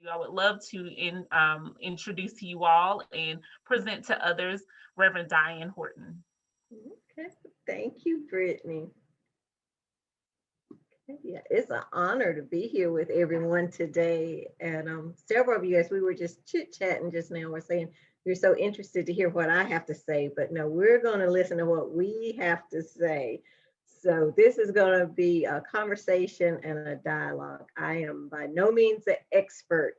I would love to introduce to you all and present to others Reverend Dianne Horton. Okay, thank you, Brittany. Yeah, it's an honor to be here with everyone today. And several of you guys, we were just chit-chatting just now. We're saying you're so interested to hear what I have to say, but no, we're going to listen to what we have to say. So this is going to be a conversation and a dialogue. I am by no means an expert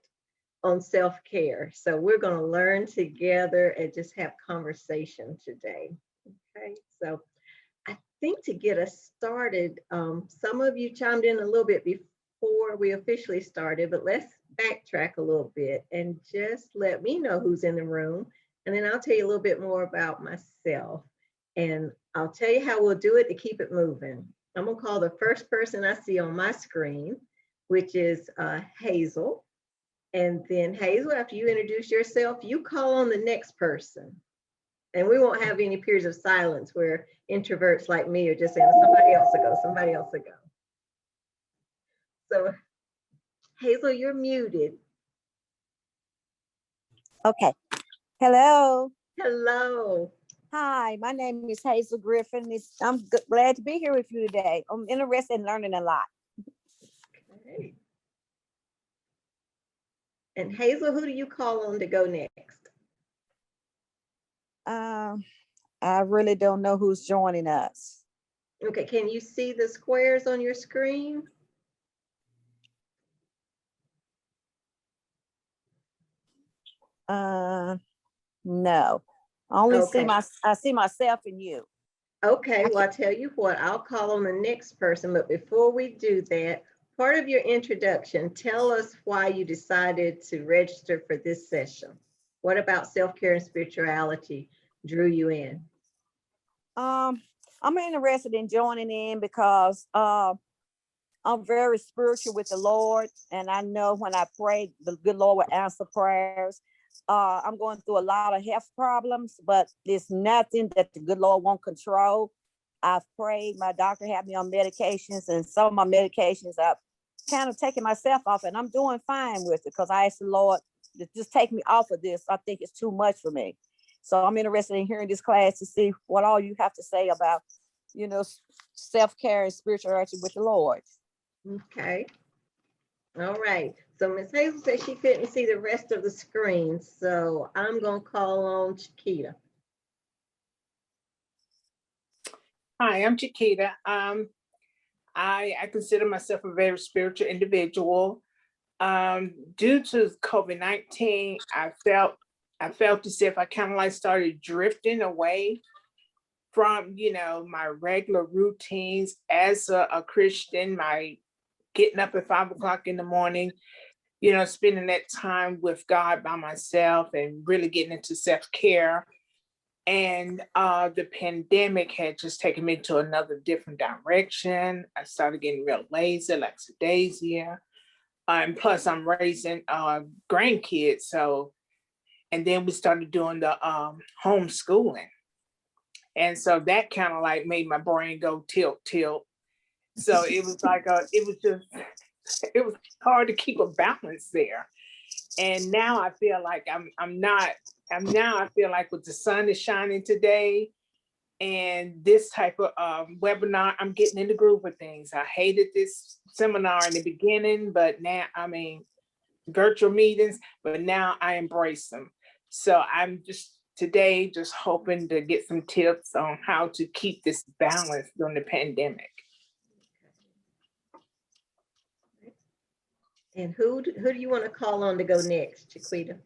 on self-care. So we're going to learn together and just have conversation today. Okay, so I think to get us started, some of you chimed in a little bit before we officially started, but let's backtrack a little bit and just let me know who's in the room. And then I'll tell you a little bit more about myself. And I'll tell you how we'll do it to keep it moving. I'm gonna call the first person I see on my screen, which is Hazel. And then Hazel, after you introduce yourself, you call on the next person. And we won't have any periods of silence where introverts like me are just saying, somebody else to go, somebody else to go. So Hazel, you're muted. Okay. Hello. Hello. Hi, my name is Hazel Griffin. I'm glad to be here with you today. I'm interested in learning a lot. Okay. And Hazel, who do you call on to go next? I really don't know who's joining us. Okay, can you see the squares on your screen? No. I only see I see myself and you. Okay, well, I'll tell you what, I'll call on the next person, but before we do that, part of your introduction, tell us why you decided to register for this session. What about self-care and spirituality drew you in? I'm interested in joining in because I'm very spiritual with the Lord, and I know when I pray, the good Lord will answer prayers. I'm going through a lot of health problems, but there's nothing that the good Lord won't control. I've prayed, my doctor had me on medications, and some of my medications I've kind of taken myself off, and I'm doing fine with it because I asked the Lord to just take me off of this. I think it's too much for me. So I'm interested in hearing this class to see what all you have to say about, self-care and spirituality with the Lord. Okay. All right. So Ms. Hazel said she couldn't see the rest of the screen. So I'm going to call on Chiquita. Hi, I'm Chiquita. I consider myself a very spiritual individual. Due to COVID-19, I felt as if I kind of like started drifting away from, my regular routines as a Christian, my getting up at 5 o'clock in the morning, spending that time with God by myself and really getting into self-care. And the pandemic had just taken me to another different direction. I started getting real lazy, lackadaisia. And plus I'm raising grandkids. And then we started doing the homeschooling. And so that kind of like made my brain go tilt. So it was like, it was hard to keep a balance there. And now I feel like I feel like with the sun is shining today and this type of webinar, I'm getting in the groove of things. I hated this seminar in the beginning, but now, virtual meetings, but now I embrace them. So I'm today just hoping to get some tips on how to keep this balance during the pandemic. And who do you want to call on to go next, Chiquita?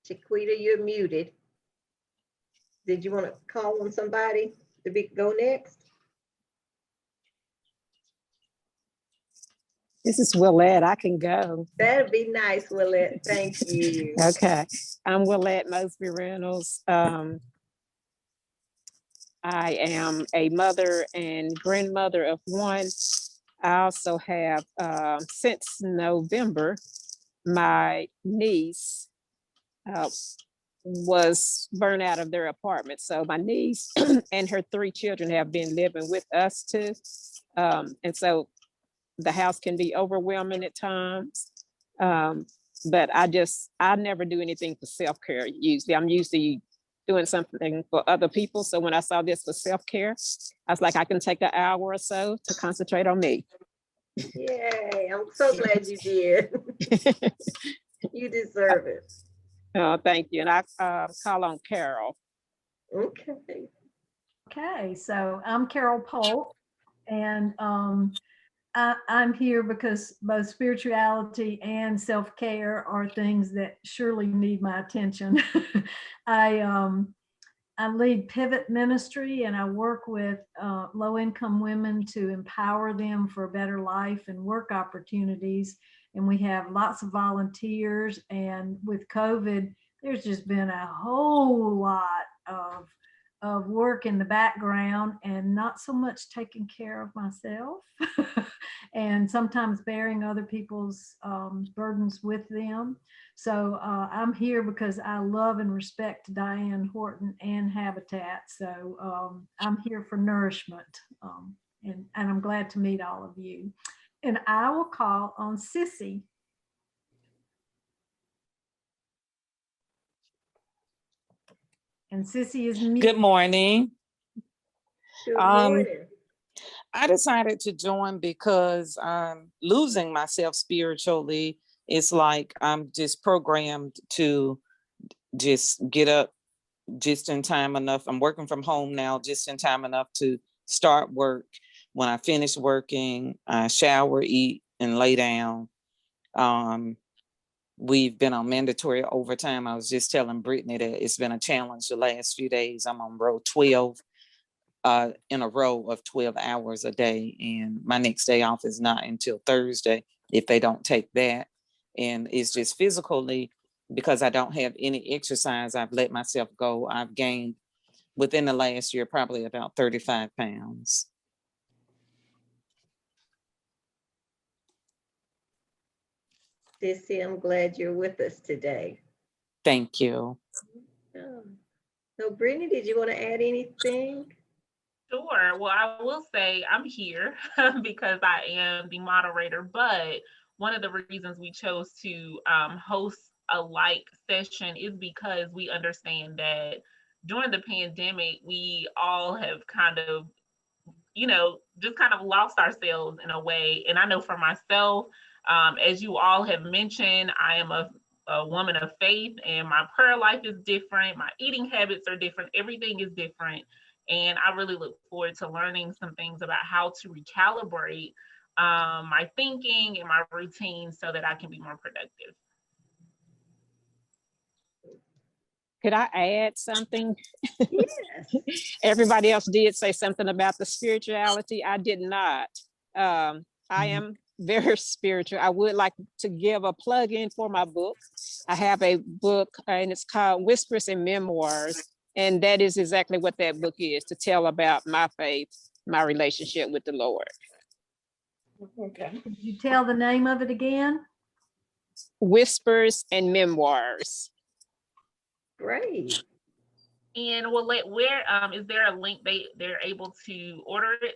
Chiquita, you're muted. Did you want to call on somebody to go next? This is Willette. I can go. That'd be nice, Willette. Thank you. Okay. I'm Willette Mosby Reynolds. I am a mother and grandmother of one. I also have, since November, my niece was burned out of their apartment. So my niece and her 3 children have been living with us too. And so the house can be overwhelming at times. But I never do anything for self-care. Usually I'm usually doing something for other people. So when I saw this for self-care, I was like, I can take an hour or so to concentrate on me. Yay, I'm so glad you did. You deserve it. Oh, thank you. And I call on Carol. Okay. Okay, so I'm Carol Polk, and I'm here because both spirituality and self-care are things that surely need my attention. I lead Pivot Ministry, and I work with low-income women to empower them for a better life and work opportunities. And we have lots of volunteers. And with COVID, there's just been a whole lot of work in the background and not so much taking care of myself and sometimes bearing other people's burdens with them. So I'm here because I love and respect Dianne Horton and Habitat. So I'm here for nourishment, and I'm glad to meet all of you. And I will call on Sissy. And Sissy is muted. Good morning. Good morning. I decided to join because losing myself spiritually is like I'm just programmed to just get up just in time enough. I'm working from home now, just in time enough to start work. When I finish working, I shower, eat, and lay down. We've been on mandatory overtime. I was just telling Brittany that it's been a challenge the last few days. I'm on row 12 in a row of 12 hours a day. And my next day off is not until Thursday if they don't take that. And it's just physically, because I don't have any exercise, I've let myself go. I've gained within the last year probably about 35 pounds. Sissy, I'm glad you're with us today. Thank you. So Brittany, did you want to add anything? Sure. Well, I will say I'm here because I am the moderator, but one of the reasons we chose to host a like session is because we understand that during the pandemic, we all have kind of, just kind of lost ourselves in a way. And I know for myself, as you all have mentioned, I am a woman of faith, and my prayer life is different. My eating habits are different. Everything is different. And I really look forward to learning some things about how to recalibrate my thinking and my routine so that I can be more productive. Could I add something? Yes. Everybody else did say something about the spirituality. I did not. I am very spiritual. I would like to give a plug in for my book. I have a book and it's called Whispers and Memoirs. And that is exactly what that book is, to tell about my faith, my relationship with the Lord. Okay. Could you tell the name of it again? Whispers and Memoirs. Great. And where is there a link they're able to order it?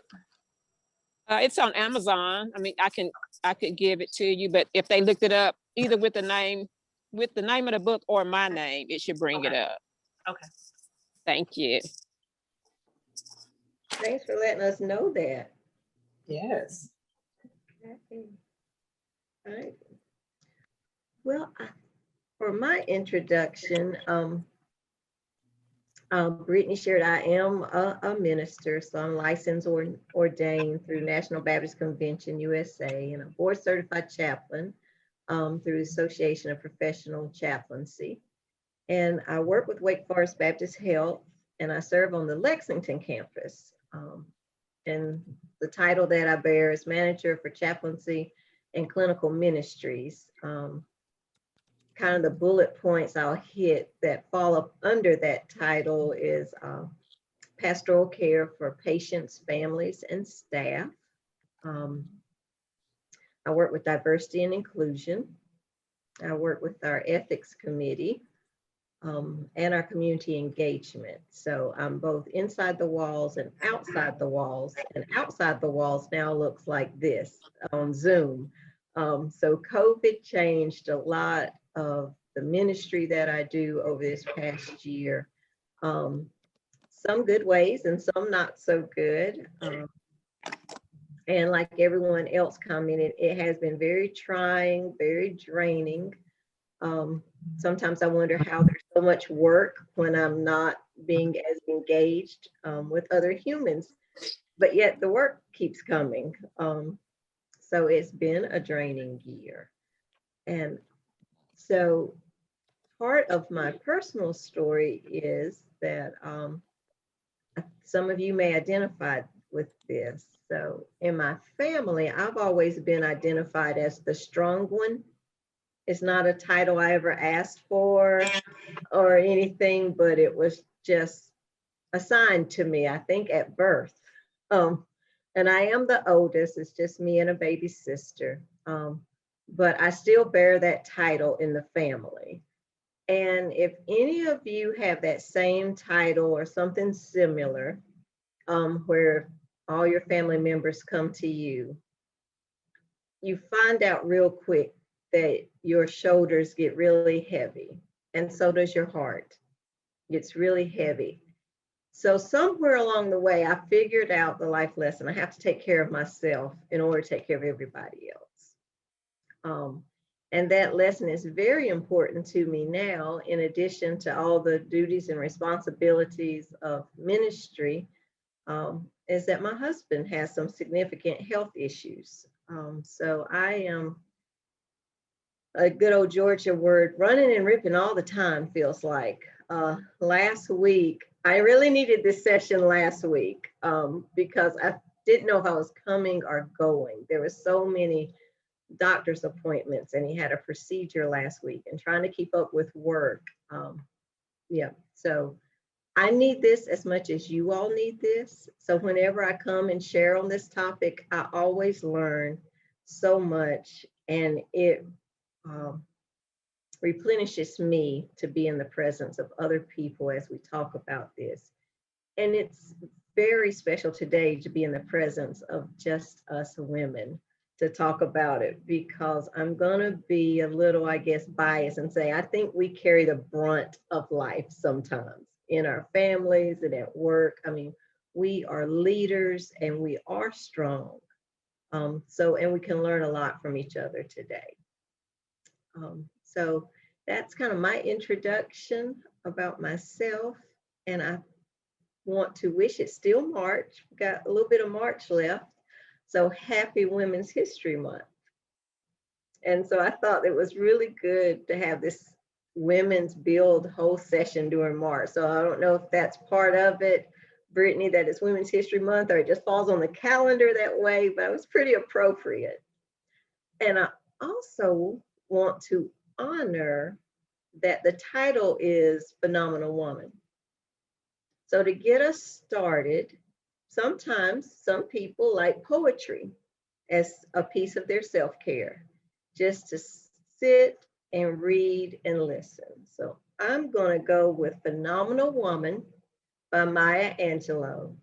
It's on Amazon. I mean, I could give it to you, but if they looked it up, either with the name of the book or my name, it should bring it up. Okay. Thank you. Thanks for letting us know that. Yes. Okay. All right. Well, for my introduction, Brittany shared I am a minister, so I'm licensed or ordained through National Baptist Convention USA, and a board certified chaplain through Association of Professional Chaplaincy. And I work with Wake Forest Baptist Health, and I serve on the Lexington campus. And the title that I bear is Manager for Chaplaincy and Clinical Ministries. Kind of the bullet points I'll hit that fall up under that title is pastoral care for patients, families, and staff. I work with diversity and inclusion. I work with our ethics committee. and our community engagement. So I'm both inside the walls and outside the walls. And outside the walls now looks like this on Zoom. So COVID changed a lot of the ministry that I do over this past year. Some good ways and some not so good. And like everyone else commented, it has been very trying, very draining. Sometimes I wonder how there's so much work when I'm not being as engaged with other humans, but yet the work keeps coming. So it's been a draining year. And so part of my personal story is that some of you may identify with this. So in my family, I've always been identified as the strong one. It's not a title I ever asked for or anything, but it was just assigned to me, I think, at birth. And I am the oldest, it's just me and a baby sister. But I still bear that title in the family. And if any of you have that same title or something similar, where all your family members come to you, you find out real quick that your shoulders get really heavy, and so does your heart. It's really heavy. So somewhere along the way, I figured out the life lesson. I have to take care of myself in order to take care of everybody else. And that lesson is very important to me now, in addition to all the duties and responsibilities of ministry, is that my husband has some significant health issues. So I am, a good old Georgia word, running and ripping all the time, feels like. Last week, I really needed this session last week because I didn't know if I was coming or going. There were so many doctor's appointments, and he had a procedure last week, and trying to keep up with work. Yeah, so I need this as much as you all need this. So whenever I come and share on this topic, I always learn so much, and it replenishes me to be in the presence of other people as we talk about this. And it's very special today to be in the presence of just us women to talk about it, because I'm gonna be a little, I guess, biased and say, I think we carry the brunt of life sometimes in our families and at work. I mean, we are leaders and we are strong. And we can learn a lot from each other today. So that's kind of my introduction about myself. And I want to wish it's still March. We've got a little bit of March left. So happy Women's History Month. And so I thought it was really good to have this Women's Build whole session during March. So I don't know if that's part of it, Brittany, that it's Women's History Month, or it just falls on the calendar that way, but it was pretty appropriate. And I also want to honor that the title is Phenomenal Woman. So to get us started, sometimes some people like poetry as a piece of their self-care, just to sit and read and listen. So I'm going to go with Phenomenal Woman by Maya Angelou.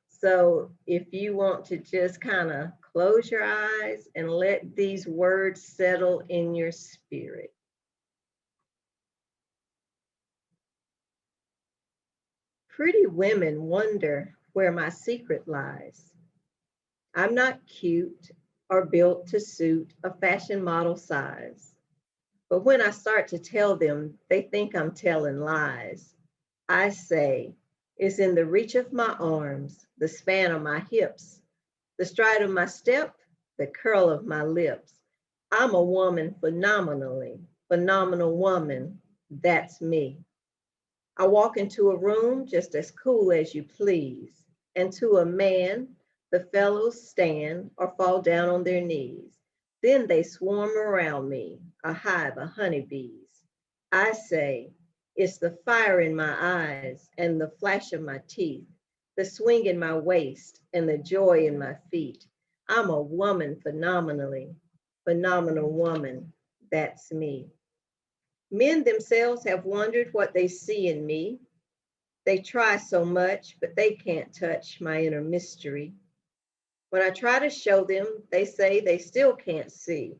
So if you want to just kind of close your eyes and let these words settle in your spirit. Pretty women wonder where my secret lies. I'm not cute or built to suit a fashion model size. But when I start to tell them, they think I'm telling lies. I say, it's in the reach of my arms, the span of my hips, the stride of my step, the curl of my lips. I'm a woman phenomenally, phenomenal woman, that's me. I walk into a room just as cool as you please, and to a man, the fellows stand or fall down on their knees. Then they swarm around me, a hive of honeybees. I say, it's the fire in my eyes and the flash of my teeth, the swing in my waist and the joy in my feet. I'm a woman phenomenally, phenomenal woman, that's me. Men themselves have wondered what they see in me. They try so much, but they can't touch my inner mystery. When I try to show them, they say they still can't see.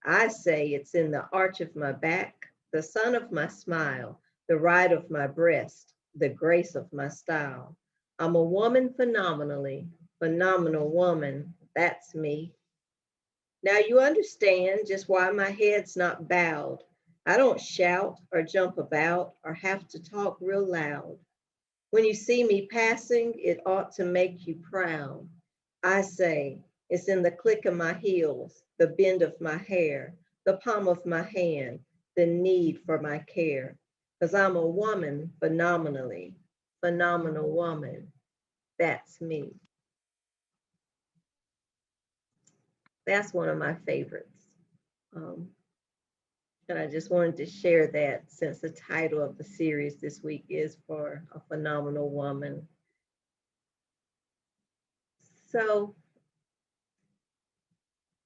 I say it's in the arch of my back, the sun of my smile, the ride of my breast, the grace of my style. I'm a woman phenomenally, phenomenal woman, that's me. Now you understand just why my head's not bowed. I don't shout or jump about or have to talk real loud. When you see me passing, it ought to make you proud. I say, it's in the click of my heels, the bend of my hair, the palm of my hand, the need for my care. Because I'm a woman phenomenally, phenomenal woman. That's me. That's one of my favorites. And I just wanted to share that since the title of the series this week is for a phenomenal woman. So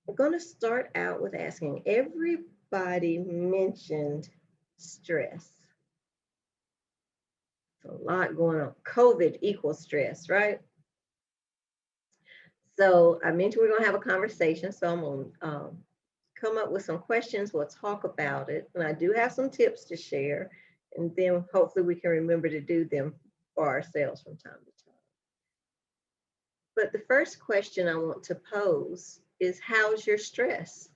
I'm going to start out with asking, everybody mentioned stress. It's a lot going on. COVID equals stress, right? So I mentioned we're going to have a conversation. So I'm going to come up with some questions. We'll talk about it. And I do have some tips to share. And then hopefully we can remember to do them for ourselves from time to time. But the first question I want to pose is, how's your stress?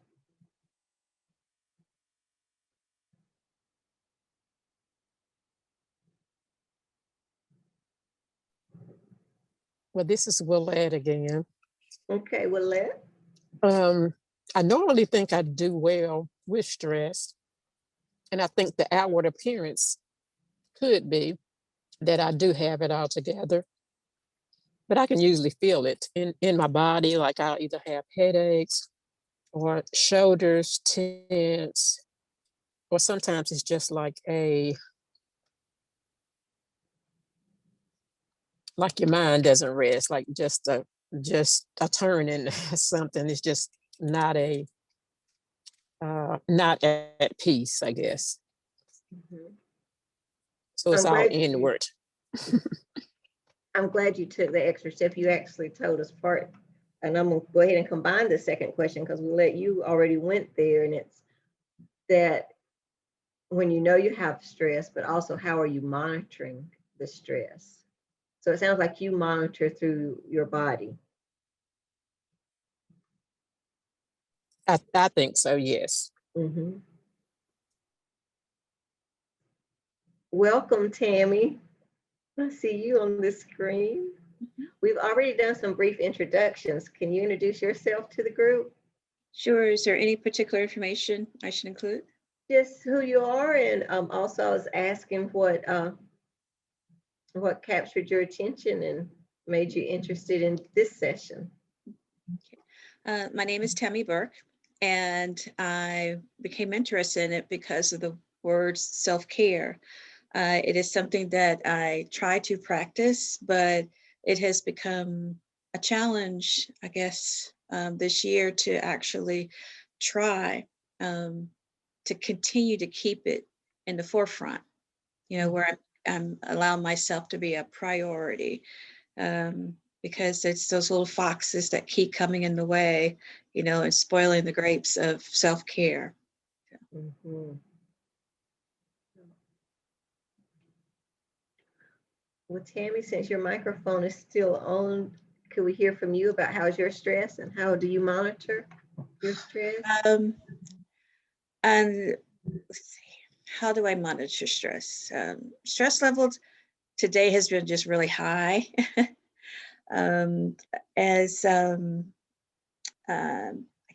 Well, this is Willette again. Okay, Willette. I normally think I do well with stress. And I think the outward appearance could be that I do have it all together. But I can usually feel it in my body, like I'll either have headaches or shoulders tense, or sometimes it's just like your mind doesn't rest, like just a turning something. It's just not not at peace, I guess. Mm-hmm. So it's all inward. I'm glad you took the extra step. You actually told us part, and I'm gonna go ahead and combine the second question because you already went there, and it's that when you know you have stress, but also how are you monitoring the stress? So it sounds like you monitor through your body. I think so, yes. Mm-hmm. Welcome, Tammy. I see you on the screen. We've already done some brief introductions. Can you introduce yourself to the group? Sure. Is there any particular information I should include? Just who you are, and also I was asking what captured your attention and made you interested in this session. Okay. My name is Tammy Burke, and I became interested in it because of the word self-care. It is something that I try to practice, but it has become a challenge, I guess, this year to actually try to continue to keep it in the forefront, where I'm allowing myself to be a priority, because it's those little foxes that keep coming in the way, and spoiling the grapes of self-care. Mm-hmm. Well, Tammy, since your microphone is still on, could we hear from you about how's your stress and how do you monitor your stress? And let's see, how do I monitor stress? Stress levels today has been just really high. I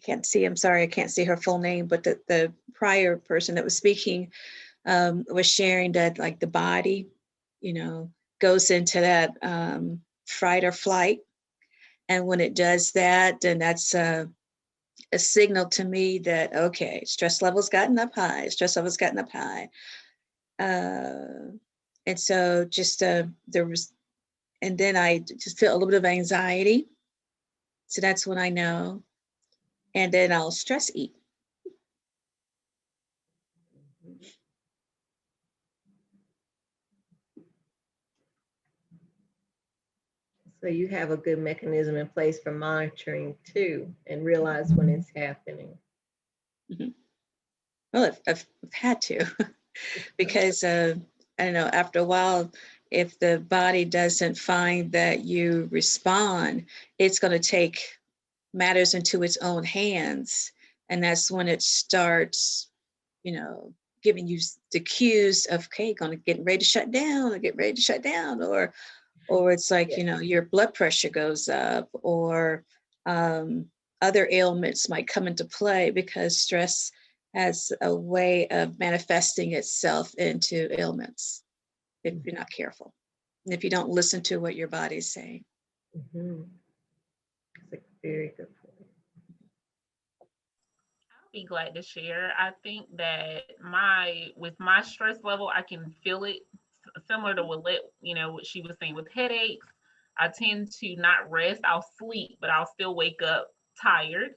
can't see, I'm sorry, I can't see her full name, but the prior person that was speaking was sharing that like the body, goes into that fight or flight. And when it does that, then that's a signal to me that, okay, stress level's gotten up high, and so just and then I just feel a little bit of anxiety. So that's when I know. And then I'll stress eat. So you have a good mechanism in place for monitoring too, and realize when it's happening. Well, I've had to because I don't know, after a while, if the body doesn't find that you respond, it's going to take matters into its own hands. And that's when it starts, giving you the cues of, okay, getting ready to shut down, or get ready to shut down, or it's like, your blood pressure goes up, or other ailments might come into play because stress has a way of manifesting itself into ailments if you're not careful, and if you don't listen to what your body's saying. That's a very good point. I'll be glad to share. I think that with my stress level, I can feel it, similar to what she was saying with headaches. I tend to not rest. I'll sleep, but I'll still wake up tired.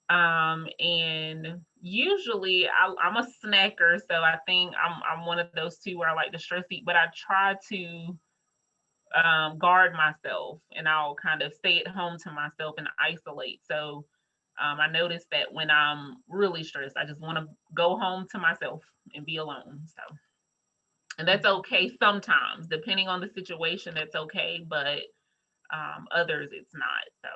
And usually I'm a snacker, so I think I'm one of those two where I like to stress eat, but I try to guard myself, and I'll kind of stay at home to myself and isolate. So I noticed that when I'm really stressed, I just want to go home to myself and be alone. So, and that's okay sometimes, depending on the situation, that's okay, but others it's not. So.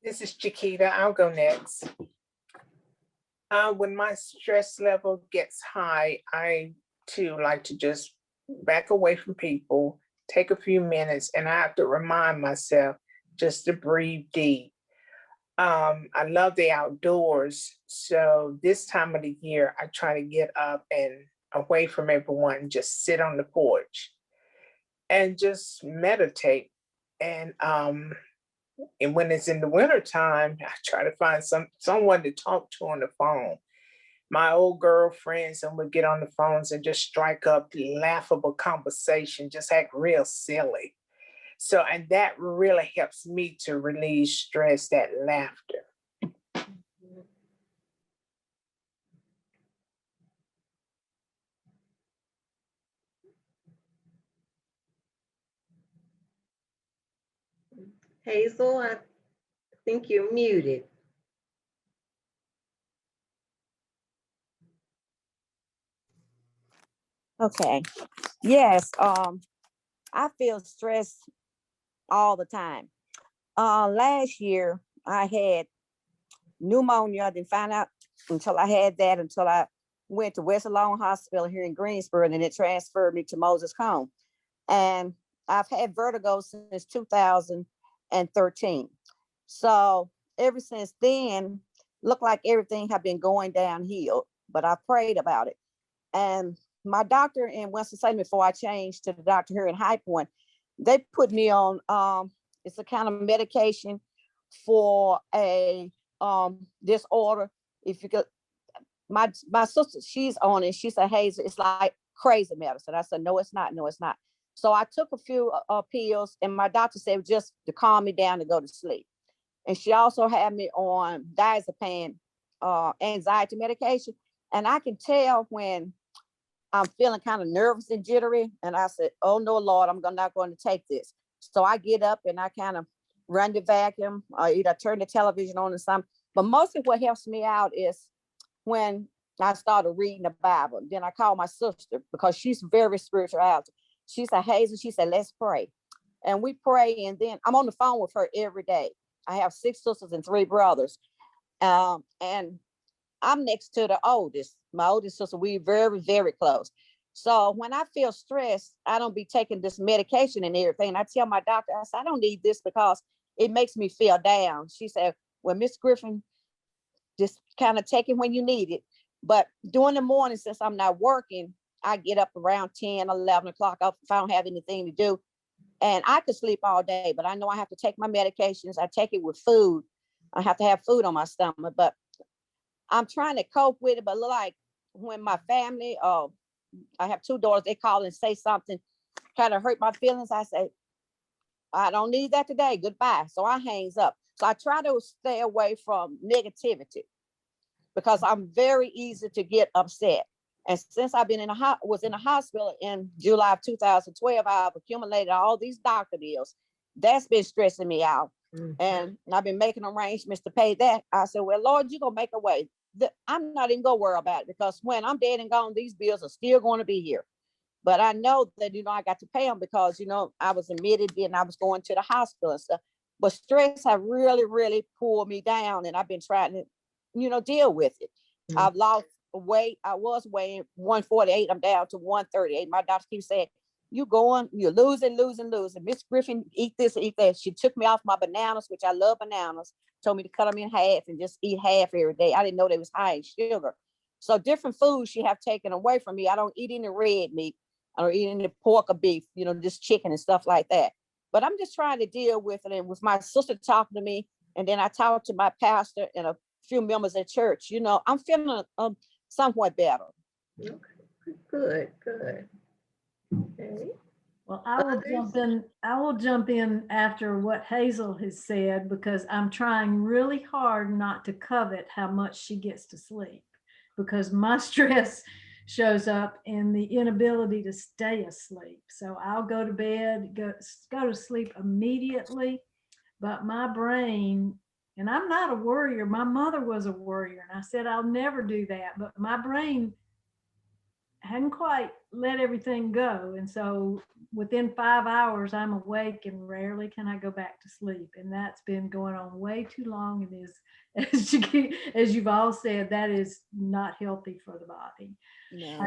This is Chiquita. I'll go next. When my stress level gets high, I too like to just back away from people, take a few minutes, and I have to remind myself just to breathe deep. I love the outdoors. So this time of the year, I try to get up and away from everyone, just sit on the porch and just meditate. And when it's in the wintertime, I try to find someone to talk to on the phone. My old girlfriends, and we'd get on the phones and just strike up laughable conversation, just act real silly. So, and that really helps me to release stress, that laughter. Hazel, I think you're muted. Okay. Yes. I feel stressed all the time. Last year I had pneumonia. I didn't find out until I went to West Lawn Hospital here in Greensboro, and then it transferred me to Moses Cone. And I've had vertigo since 2013. So ever since then, looked like everything had been going downhill, but I prayed about it. And my doctor in Winston-Salem, before I changed to the doctor here in High Point, they put me on, it's a kind of medication for a disorder. If you could, my sister, she's on it. She said, "Hey, it's like crazy medicine." I said, "No, it's not. No, it's not." So I took a few pills, and my doctor said just to calm me down to go to sleep. And she also had me on diazepam, anxiety medication. And I can tell when I'm feeling kind of nervous and jittery. And I said, "Oh no, Lord, I'm not going to take this." So I get up and I kind of run the vacuum, or either turn the television on or something. But mostly what helps me out is when I started reading the Bible. Then I call my sister because she's very spiritual. She said, "Hazel," she said, "let's pray." And we pray. And then I'm on the phone with her every day. I have 6 sisters and 3 brothers. And I'm next to the oldest. My oldest sister, we very, very close. So when I feel stressed, I don't be taking this medication and everything. I tell my doctor, I said, "I don't need this because it makes me feel down." She said, "Well, Miss Griffin, just kind of take it when you need it." But during the morning, since I'm not working, I get up around 10, 11 o'clock if I don't have anything to do. And I could sleep all day, but I know I have to take my medications. I take it with food. I have to have food on my stomach, but I'm trying to cope with it. But like when my family, I have 2 daughters, they call and say something, kind of hurt my feelings. I say, "I don't need that today. Goodbye." So I hangs up. So I try to stay away from negativity because I'm very easy to get upset. And since I've been was in the hospital in July of 2012, I've accumulated all these doctor bills. That's been stressing me out. And I've been making arrangements to pay that. I said, well, Lord, you're going to make a way. I'm not even going to worry about it because when I'm dead and gone, these bills are still going to be here. But I know that, I got to pay them because, I was admitted and I was going to the hospital and stuff. But stress have really, really pulled me down, and I've been trying to, deal with it. I've lost weight. I was weighing 148. I'm down to 138. My doctor keeps saying, you're losing. Miss Griffin, eat this, eat that. She took me off my bananas, which I love bananas, told me to cut them in half and just eat half every day. I didn't know they was high in sugar. So different foods she have taken away from me. I don't eat any red meat. I don't eat any pork or beef, just chicken and stuff like that. But I'm just trying to deal with it. And with my sister talking to me, and then I talked to my pastor and a few members at church, I'm feeling somewhat better. Okay, good. Okay. Well, I will jump in after what Hazel has said, because I'm trying really hard not to covet how much she gets to sleep, because my stress shows up in the inability to stay asleep. So I'll go to bed, go to sleep immediately, but my brain, and I'm not a worrier. My mother was a worrier, and I said, I'll never do that. But my brain hadn't quite let everything go. And so within 5 hours, I'm awake, and rarely can I go back to sleep. And that's been going on way too long. And is, as you've all said, that is not healthy for the body. No.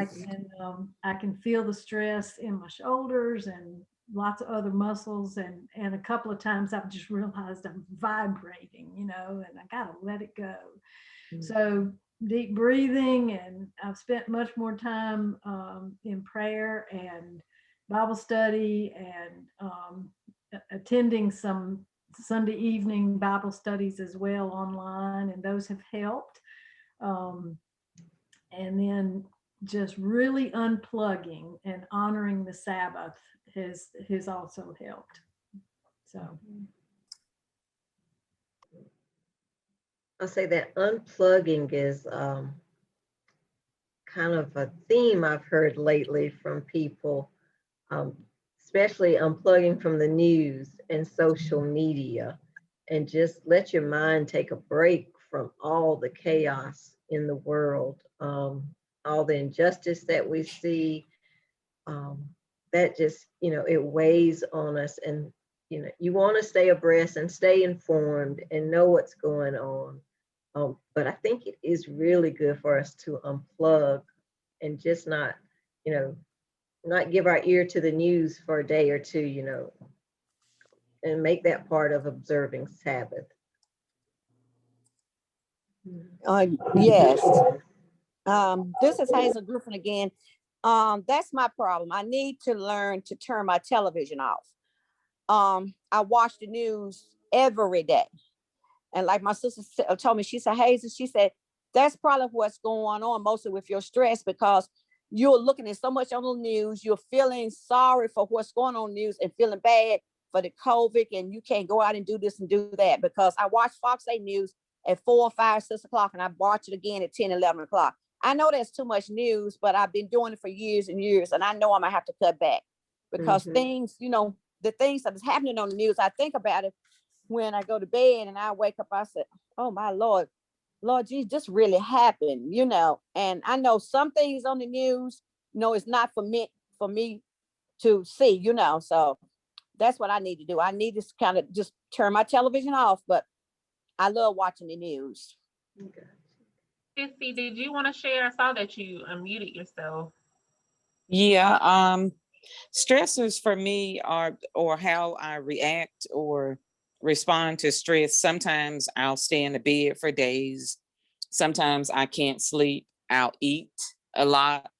I can feel the stress in my shoulders and lots of other muscles. And a couple of times I've just realized I'm vibrating, and I got to let it go. So deep breathing, and I've spent much more time in prayer and Bible study and attending some Sunday evening Bible studies as well online, and those have helped. And then just really unplugging and honoring the Sabbath has also helped. So I'll say that unplugging is kind of a theme I've heard lately from people, especially unplugging from the news and social media, and just let your mind take a break from all the chaos in the world, all the injustice that we see. That just, it weighs on us, and you want to stay abreast and stay informed and know what's going on. But I think it is really good for us to unplug and just not give our ear to the news for a day or two, and make that part of observing Sabbath. Yes. This is Hazel Griffin again. That's my problem. I need to learn to turn my television off. I watch the news every day. And like my sister told me, she said, Hazel, she said, that's probably what's going on mostly with your stress, because you're looking at so much on the news. You're feeling sorry for what's going on in the news and feeling bad for the COVID, and you can't go out and do this and do that. Because I watch Fox 8 News at 4, 5, 6 o'clock, and I watch it again at 10, 11 o'clock. I know that's too much news, but I've been doing it for years and years, and I know I'm gonna have to cut back because things, the things that is happening on the news, I think about it when I go to bed, and I wake up, I said, oh my Lord Jesus, this really happened, and I know some things on the news, it's not for me to see, so that's what I need to do. I need to kind of just turn my television off, but I love watching the news. Okay. Sissy, did you want to share? I saw that you unmuted yourself. Yeah, stressors for me are, or how I react or respond to stress. Sometimes I'll stay in the bed for days. Sometimes I can't sleep. I'll eat a lot.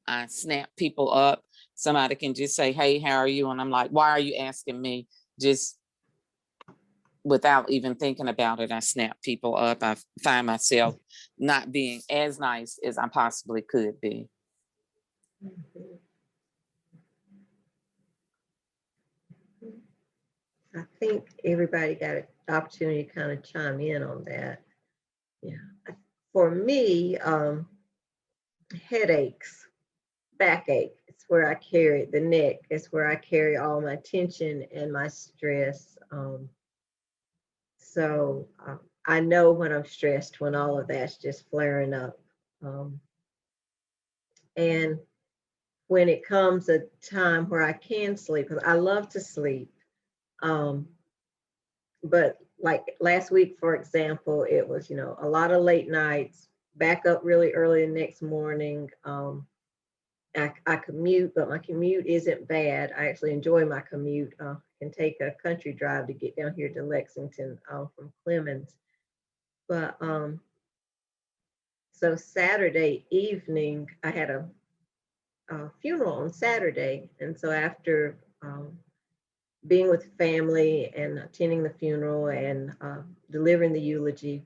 I snap people up. Somebody can just say, hey, how are you? And I'm like, why are you asking me? Just without even thinking about it, I snap people up. I find myself not being as nice as I possibly could be. I think everybody got an opportunity to kind of chime in on that. Yeah. For me, headaches, backache, it's where I carry the neck. It's where I carry all my tension and my stress. So I know when I'm stressed, when all of that's just flaring up. And when it comes a time where I can sleep, because I love to sleep. But like last week, for example, it was, a lot of late nights, back up really early the next morning. I commute, but my commute isn't bad. I actually enjoy my commute. Can take a country drive to get down here to Lexington from Clemens. But so Saturday evening, I had a funeral on Saturday. And so after being with family and attending the funeral and delivering the eulogy,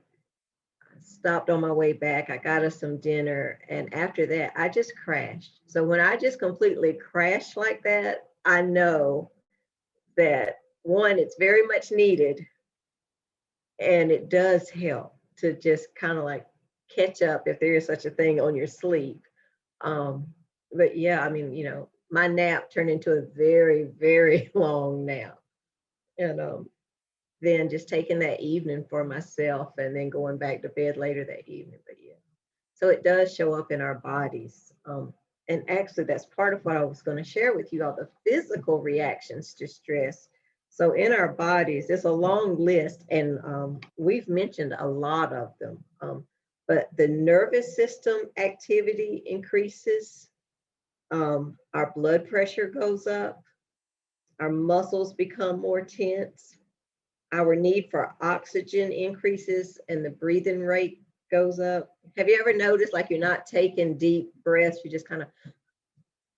I stopped on my way back. I got us some dinner. And after that, I just crashed. So when I just completely crash like that, I know that one, it's very much needed. And it does help to just kind of like catch up, if there is such a thing, on your sleep. But yeah, I mean, my nap turned into a very, very long nap. And then just taking that evening for myself and then going back to bed later that evening. But yeah, so it does show up in our bodies. And actually, that's part of what I was going to share with you all, the physical reactions to stress. So in our bodies, it's a long list, and we've mentioned a lot of them. But the nervous system activity increases. Our blood pressure goes up. Our muscles become more tense. Our need for oxygen increases and the breathing rate goes up. Have you ever noticed like you're not taking deep breaths, you just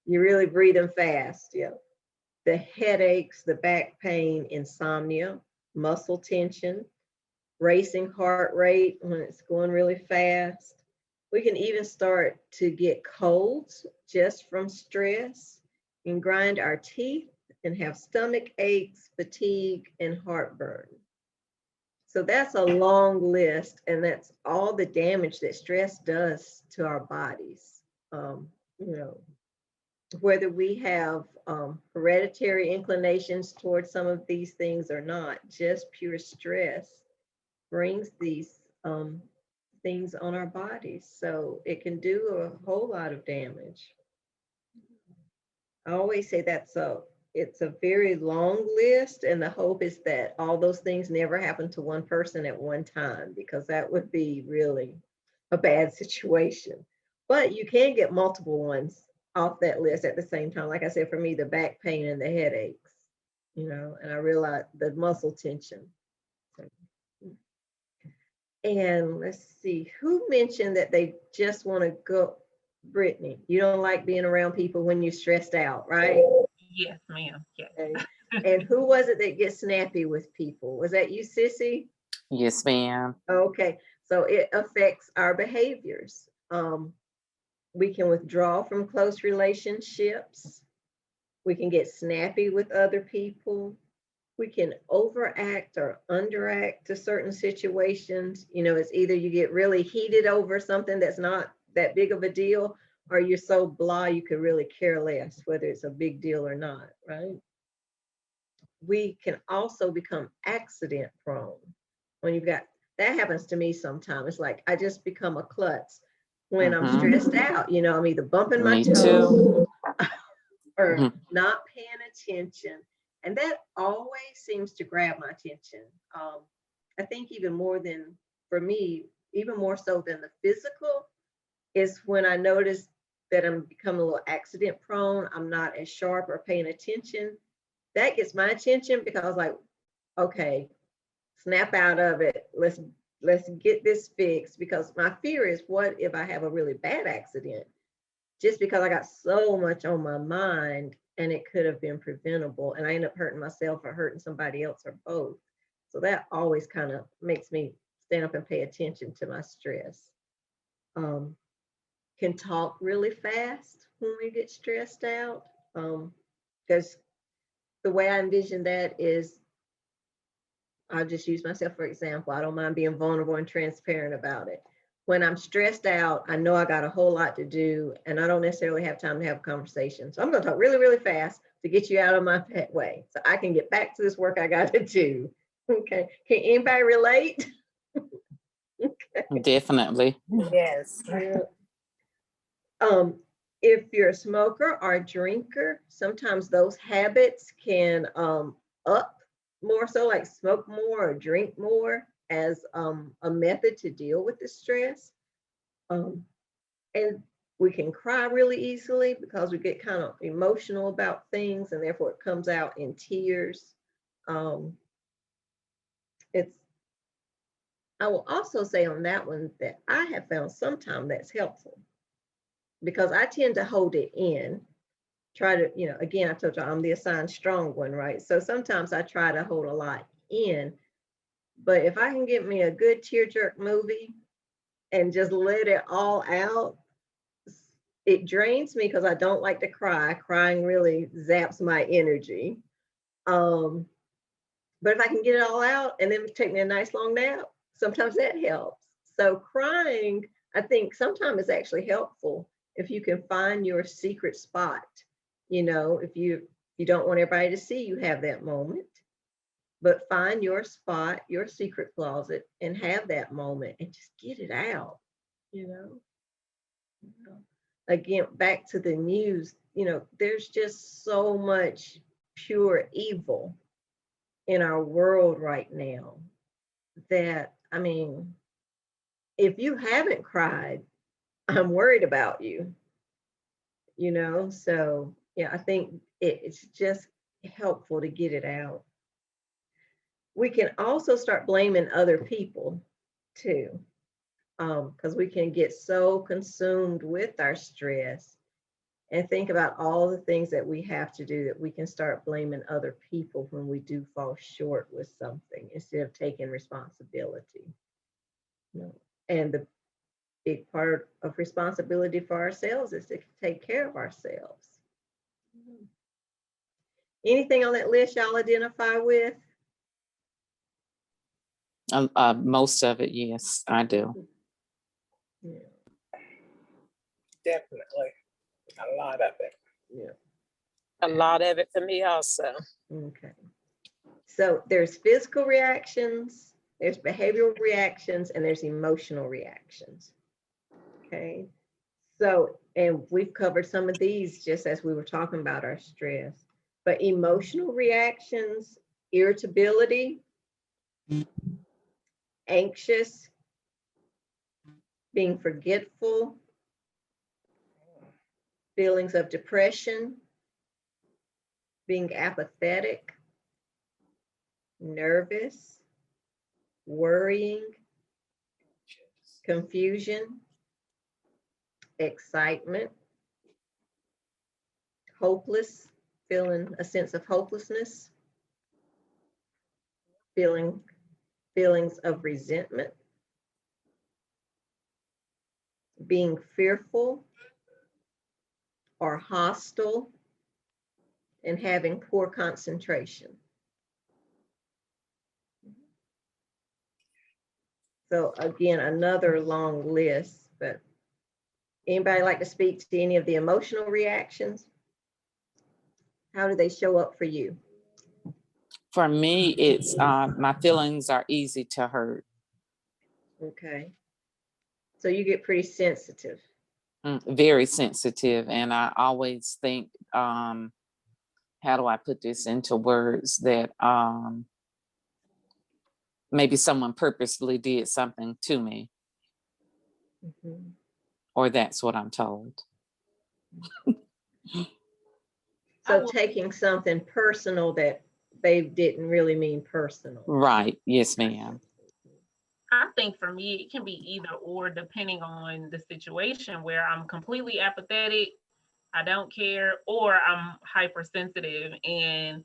you're really breathing fast? Yeah. The headaches, the back pain, insomnia, muscle tension, racing heart rate when it's going really fast. We can even start to get colds just from stress and grind our teeth and have stomach aches, fatigue, and heartburn. So that's a long list, and that's all the damage that stress does to our bodies. Whether we have hereditary inclinations towards some of these things or not, just pure stress brings these things on our bodies. So it can do a whole lot of damage. I always say it's a very long list, and the hope is that all those things never happen to one person at one time, because that would be really a bad situation. But you can get multiple ones off that list at the same time. Like I said, for me, the back pain and the headaches, and I realized the muscle tension. And let's see, who mentioned that they just want to go? Brittany, you don't like being around people when you're stressed out, right? Yes, ma'am. Yes. Okay. And who was it that gets snappy with people? Was that you, Sissy? Yes, ma'am. Okay, so it affects our behaviors. We can withdraw from close relationships. We can get snappy with other people. We can overact or underact to certain situations. It's either you get really heated over something that's not that big of a deal, or you're so blah you could really care less whether it's a big deal or not, right? We can also become accident prone. That happens to me sometimes. It's like I just become a klutz when I'm stressed out. I'm either bumping my toe or not paying attention. And that always seems to grab my attention. I think even more so than the physical, is when I notice that I'm becoming a little accident prone. I'm not as sharp or paying attention. That gets my attention, because like, okay, snap out of it. Let's get this fixed, because my fear is, what if I have a really bad accident? Just because I got so much on my mind, and it could have been preventable, and I end up hurting myself or hurting somebody else or both. So that always kind of makes me stand up and pay attention to my stress. Can talk really fast when we get stressed out, because the way I envision that is I'll just use myself for example. I don't mind being vulnerable and transparent about it. When I'm stressed out, I know I got a whole lot to do and I don't necessarily have time to have a conversation. So I'm going to talk really, really fast to get you out of my way so I can get back to this work I got to do. Okay. Can anybody relate? Okay. Definitely. Yes. Yeah. If you're a smoker or a drinker, sometimes those habits can up more so, like smoke more or drink more as a method to deal with the stress. And we can cry really easily because we get kind of emotional about things and therefore it comes out in tears. I will also say on that one that I have found sometimes that's helpful because I tend to hold it in, try to, again, I told you I'm the assigned strong one, right? So sometimes I try to hold a lot in, but if I can get me a good tear jerk movie and just let it all out, it drains me because I don't like to cry. Crying really zaps my energy. But if I can get it all out and then take me a nice long nap, sometimes that helps. So crying, I think sometimes is actually helpful if you can find your secret spot. If you don't want everybody to see you have that moment, but find your spot, your secret closet, and have that moment and just get it out. Again, back to the news, there's just so much pure evil in our world right now that, I mean, if you haven't cried, I'm worried about you, so yeah, I think it's just helpful to get it out. We can also start blaming other people too, because we can get so consumed with our stress and think about all the things that we have to do that we can start blaming other people when we do fall short with something instead of taking responsibility. And the big part of responsibility for ourselves is to take care of ourselves. Anything on that list y'all identify with? Most of it, yes, I do. Yeah. Definitely. A lot of it. Yeah. A lot of it for me also. Okay. So there's physical reactions, there's behavioral reactions, and there's emotional reactions. Okay. So, and we've covered some of these just as we were talking about our stress, but emotional reactions, irritability, anxious, being forgetful, feelings of depression, being apathetic, nervous, worrying, confusion, excitement, hopeless, feeling a sense of hopelessness, feelings of resentment, being fearful or hostile, and having poor concentration. So again, another long list, but anybody like to speak to any of the emotional reactions? How do they show up for you? For me, it's my feelings are easy to hurt. Okay. So you get pretty sensitive. Very sensitive. And I always think, how do I put this into words that maybe someone purposely did something to me, or that's what I'm told. So taking something personal that they didn't really mean personal. Right. Yes, ma'am. I think for me, it can be either or depending on the situation where I'm completely apathetic, I don't care, or I'm hypersensitive. And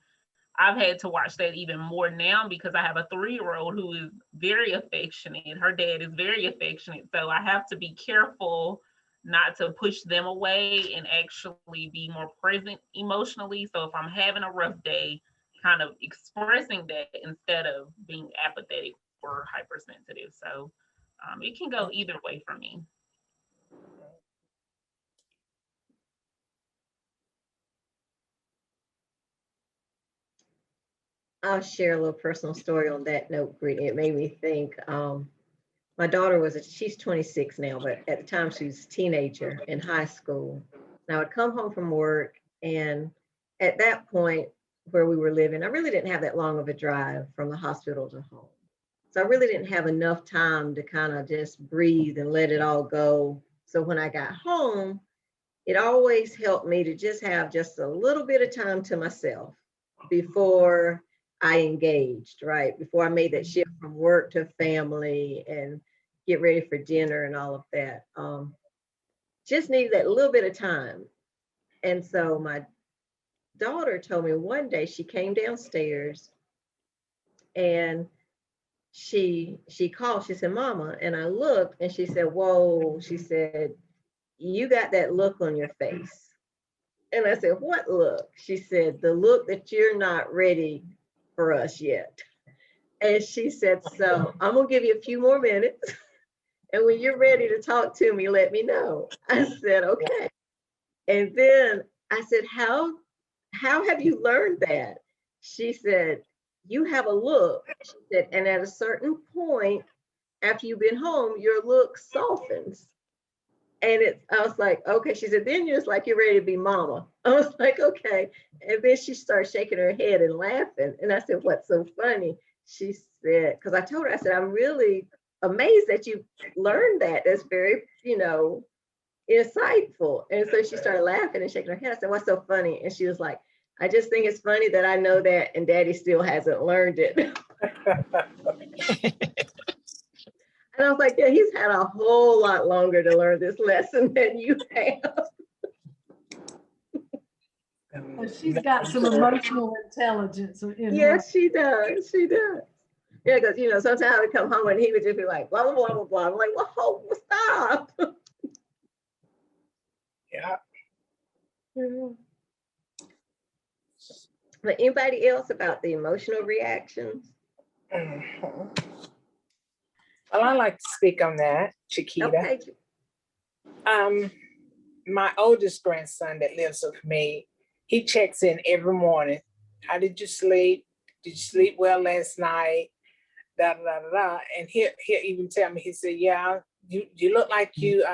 I've had to watch that even more now because I have a 3-year-old who is very affectionate. Her dad is very affectionate. So I have to be careful not to push them away and actually be more present emotionally. So if I'm having a rough day, kind of expressing that instead of being apathetic or hypersensitive. So it can go either way for me. I'll share a little personal story on that note, Brittany. It made me think, my daughter she's 26 now, but at the time she was a teenager in high school. And I would come home from work, and at that point where we were living, I really didn't have that long of a drive from the hospital to home. So I really didn't have enough time to kind of just breathe and let it all go. So when I got home, it always helped me to just have just a little bit of time to myself before I engaged, right? Before I made that shift from work to family and get ready for dinner and all of that. Just needed that little bit of time. And so my daughter told me one day, she came downstairs and she called, she said, "Mama," and I looked and she said, "Whoa," she said, "You got that look on your face." And I said, "What look?" She said, "The look that you're not ready for us yet." And she said, "So I'm gonna give you a few more minutes. And when you're ready to talk to me, let me know." I said, "Okay." And then I said, how have you learned that?" She said, "You have a look." She said, "And at a certain point, after you've been home, your look softens." And I was like, "Okay." She said, "Then you're just like, you're ready to be mama." I was like, "Okay." And then she started shaking her head and laughing. And I said, "What's so funny?" She said, because I told her, I said, "I'm really amazed that you learned that. That's very, insightful." And so she started laughing and shaking her head. I said, "What's so funny?" And she was like, "I just think it's funny that I know that and Daddy still hasn't learned it." And I was like, "Yeah, he's had a whole lot longer to learn this lesson than you have." Well, she's got some emotional intelligence in her. Yes, she does. She does. Yeah, because sometimes I would come home and he would just be like, blah, blah, blah, blah, blah. I'm like, "Whoa, stop." Yeah. But anybody else about the emotional reactions? Mhm. Well, I like to speak on that, Chiquita. Okay. My oldest grandson that lives with me, he checks in every morning. "How did you sleep? Did you sleep well last night?" Da da da da. And he'll even tell me, he said, "Yeah, you look like you."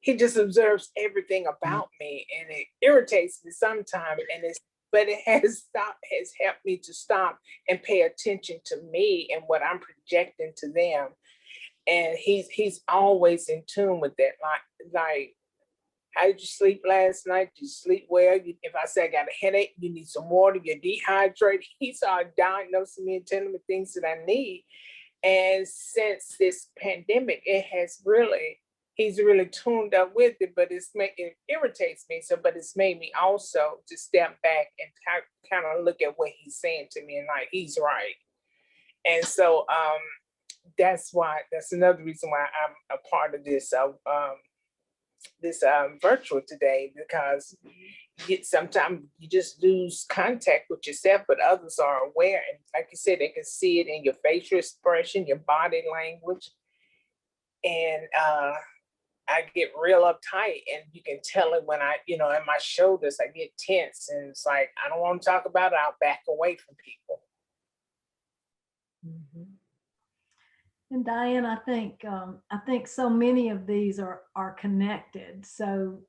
He just observes everything about me, and it irritates me sometimes. But it has helped me to stop and pay attention to me and what I'm projecting to them. And he's always in tune with that. Like, "How did you sleep last night? Did you sleep well? If I say I got a headache, you need some water, you're dehydrated." He started diagnosing me and telling me things that I need. And since this pandemic, he's really tuned up with it, but it irritates me. So, but it's made me also to step back and kind of look at what he's saying to me, and like, he's right. And so that's another reason why I'm a part of this virtual today, because sometimes you just lose contact with yourself, but others are aware. And like you said, they can see it in your facial expression, your body language. And I get real uptight, and you can tell it when in my shoulders, I get tense, and it's like, I don't want to talk about it. I'll back away from people. Mhm. And Dianne, I think so many of these are connected. So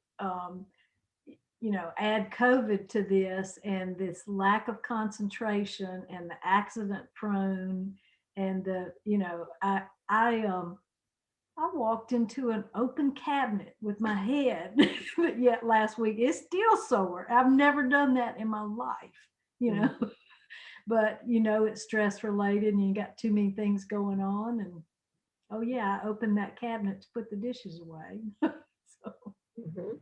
add COVID to this, and this lack of concentration and the accident prone, and I walked into an open cabinet with my head, but yet last week it's still sore. I've never done that in my life. But it's stress related, and you got too many things going on. And oh yeah, I opened that cabinet to put the dishes away. So. Mhm.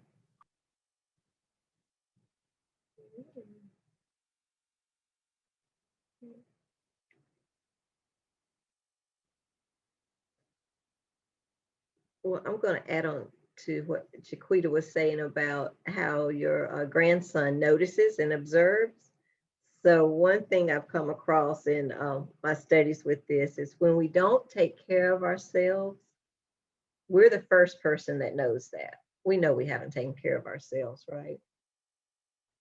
Well, I'm going to add on to what Chiquita was saying about how your grandson notices and observes. So one thing I've come across in my studies with this is when we don't take care of ourselves, we're the first person that knows that. We know we haven't taken care of ourselves, right?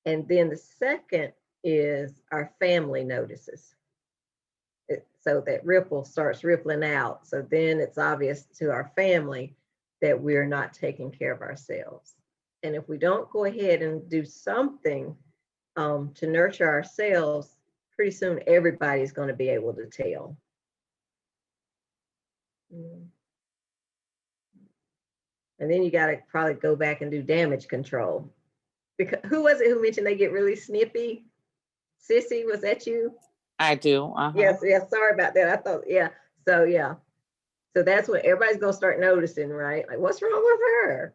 And then the second is our family notices. So that ripple starts rippling out. So then it's obvious to our family that we're not taking care of ourselves. And if we don't go ahead and do something to nurture ourselves, pretty soon everybody's going to be able to tell. And then you got to probably go back and do damage control. Because who was it who mentioned they get really snippy? Sissy, was that you? I do. Yes, sorry about that. I thought, yeah. So that's when everybody's gonna start noticing, right? Like, what's wrong with her?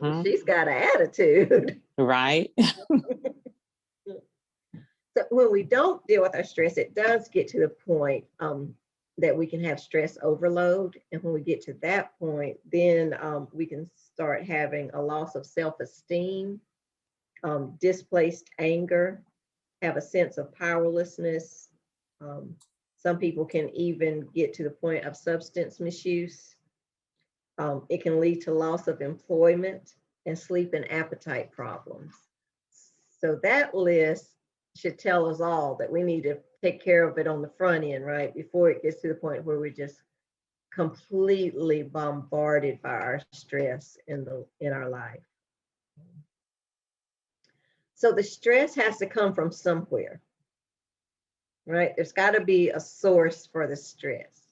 Well, she's got an attitude. Right. So when we don't deal with our stress, it does get to the point that we can have stress overload. And when we get to that point, then we can start having a loss of self-esteem, displaced anger, have a sense of powerlessness. Some people can even get to the point of substance misuse. It can lead to loss of employment and sleep and appetite problems. So that list should tell us all that we need to take care of it on the front end, right? Before it gets to the point where we're just completely bombarded by our stress in our life. So the stress has to come from somewhere, right? There's got to be a source for the stress.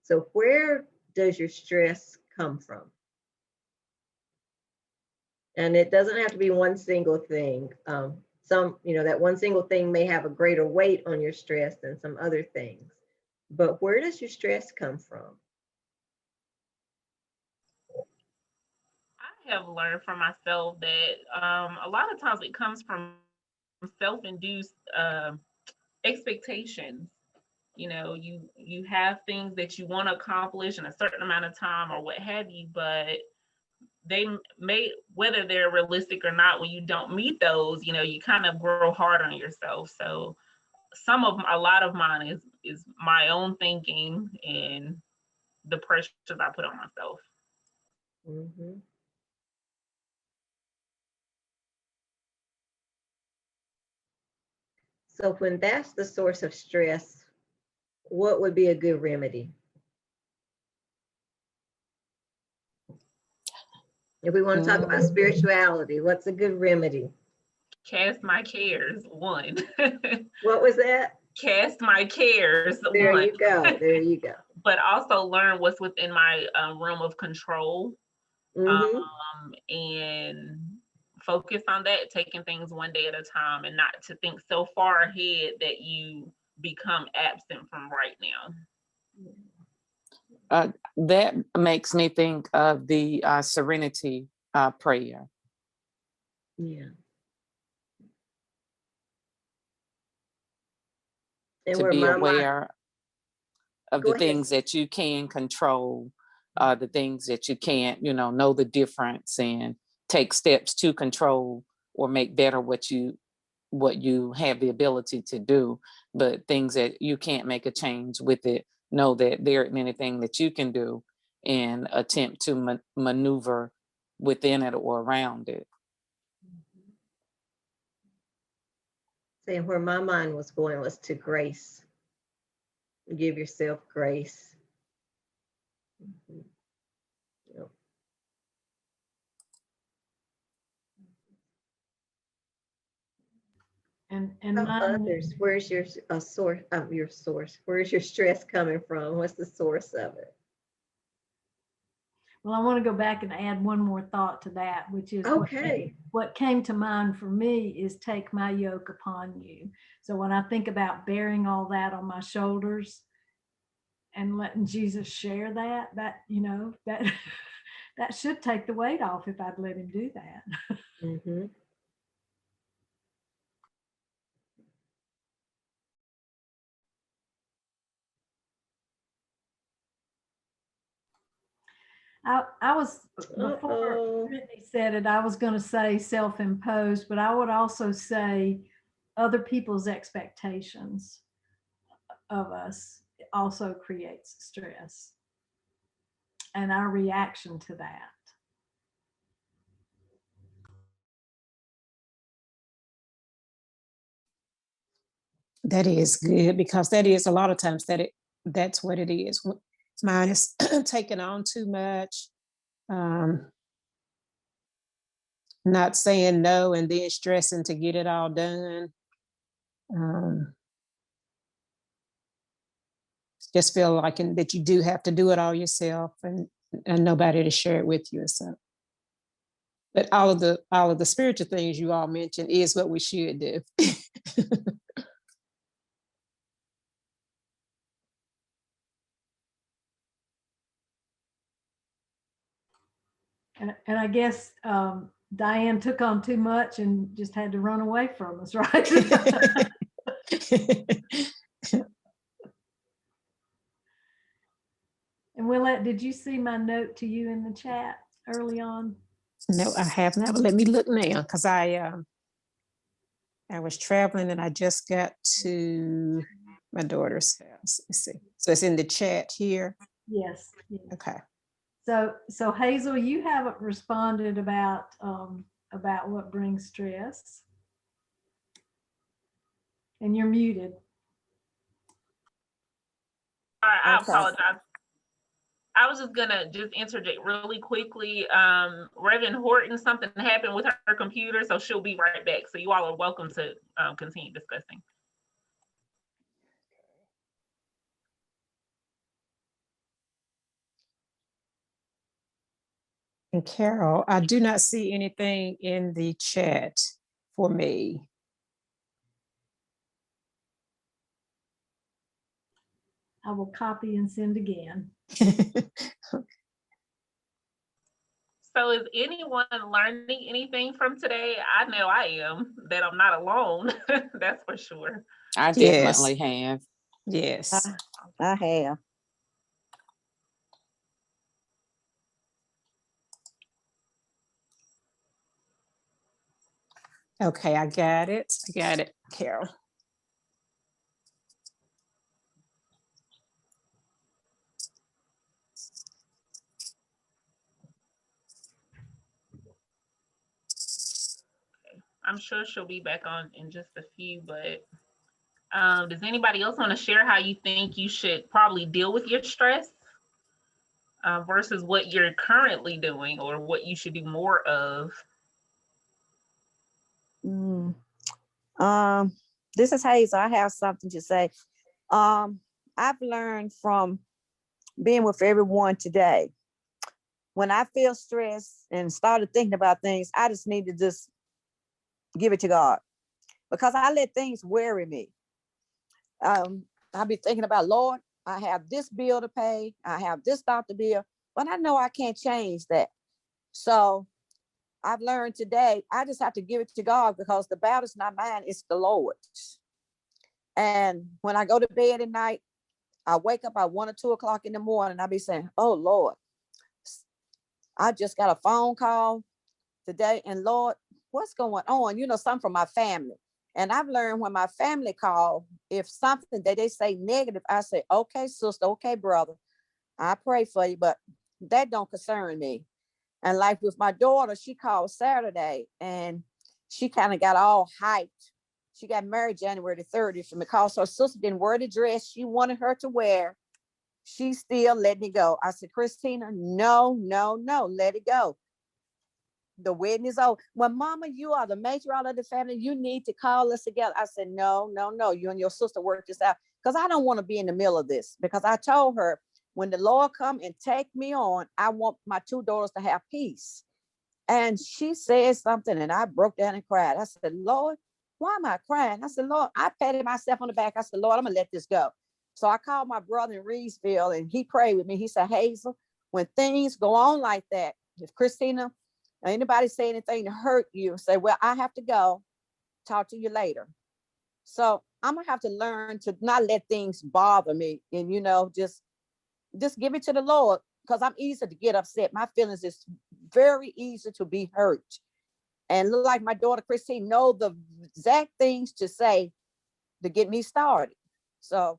So where does your stress come from? And it doesn't have to be one single thing. That one single thing may have a greater weight on your stress than some other things. But where does your stress come from? I have learned from myself that a lot of times it comes from self-induced expectations. You have things that you want to accomplish in a certain amount of time or what have you, but they may, whether they're realistic or not, when you don't meet those, you kind of grow hard on yourself. So a lot of mine is my own thinking and the pressures I put on myself. Mm-hmm. So when that's the source of stress, what would be a good remedy? If we want to talk about spirituality, what's a good remedy? Cast my cares, one. What was that? Cast my cares, There one. you go. There you go. But also learn what's within my realm of control, and focus on that, taking things one day at a time and not to think so far ahead that you become absent from right now. That makes me think of the serenity prayer. Yeah. And to be aware of the things that you can control, the things that you can't, know the difference and take steps to control or make better what you have the ability to do. But things that you can't make a change with it, know that there isn't anything that you can do and attempt to maneuver within it or around it. Saying where my mind was going was to grace. Give yourself grace. Yep. And others, where's your source of your source? Where's your stress coming from? What's the source of it? Well, I want to go back and add one more thought to that, which is what came to mind for me is take my yoke upon you. So when I think about bearing all that on my shoulders and letting Jesus share that that should take the weight off if I'd let him do that. Mm-hmm. I was, before Brittany said it, I was going to say self-imposed, but I would also say other people's expectations of us also creates stress, and our reaction to that. That is good, because that is a lot of times that's what it is. Mine is taking on too much, not saying no, and then stressing to get it all done. Just feel like that you do have to do it all yourself, and nobody to share it with you. So, but all of the spiritual things you all mentioned is what we should do. And I guess Dianne took on too much and just had to run away from us, right? And Willette, did you see my note to you in the chat early on? No, I have not. But let me look now, because I was traveling and I just got to my daughter's house. Let's see. So it's in the chat here. Yes. Yes. Okay. So Hazel, you haven't responded about what brings stress, and you're muted. All right, I Okay. apologize. I was just gonna interject really quickly. Reverend Horton, something happened with her computer, so she'll be right back. So you all are welcome to continue discussing. And Carol, I do not see anything in the chat for me. I will copy and send again. So is anyone learning anything from today? I know I am, that I'm not alone. That's for sure. I Yes. definitely have. Yes. I have. Okay, I got it. I got it, Carol. I'm sure she'll be back on in just a few, but does anybody else want to share how you think you should probably deal with your stress versus what you're currently doing, or what you should do more of? This is Hazel. I have something to say. I've learned from being with everyone today. When I feel stressed and started thinking about things, I just need to just give it to God, because I let things worry me. I'll be thinking about, Lord, I have this bill to pay. I have this doctor bill, but I know I can't change that. So I've learned today, I just have to give it to God, because the battle's not mine, it's the Lord's. And when I go to bed at night, I wake up at 1 or 2 o'clock in the morning, I'll be saying, oh Lord, I just got a phone call today, and Lord, what's going on? You know, something from my family. And I've learned when my family call, if something that they say negative, I say, okay, sister, okay, brother, I pray for you, but that don't concern me. And like with my daughter, she called Saturday and she kind of got all hyped. She got married January the 30th, and because her sister didn't wear the dress she wanted her to wear, she still let it go. I said, Christina, no, let it go. The wedding is over. Well, Mama, you are the matriarch of the family. You need to call us together. I said, no. You and your sister work this out, because I don't want to be in the middle of this. Because I told her, when the Lord come and take me on, I want my 2 daughters to have peace. And she said something, and I broke down and cried. I said, Lord, why am I crying? I said, Lord, I patted myself on the back. I said, Lord, I'm going to let this go. So I called my brother in Reedsville, and he prayed with me. He said, Hazel, when things go on like that, if Christina, anybody say anything to hurt you, say, well, I have to go. Talk to you later. So I'm going to have to learn to not let things bother me, and, you know, just give it to the Lord, because I'm easy to get upset. My feelings is very easy to be hurt. And look like my daughter Christine know the exact things to say to get me started. So,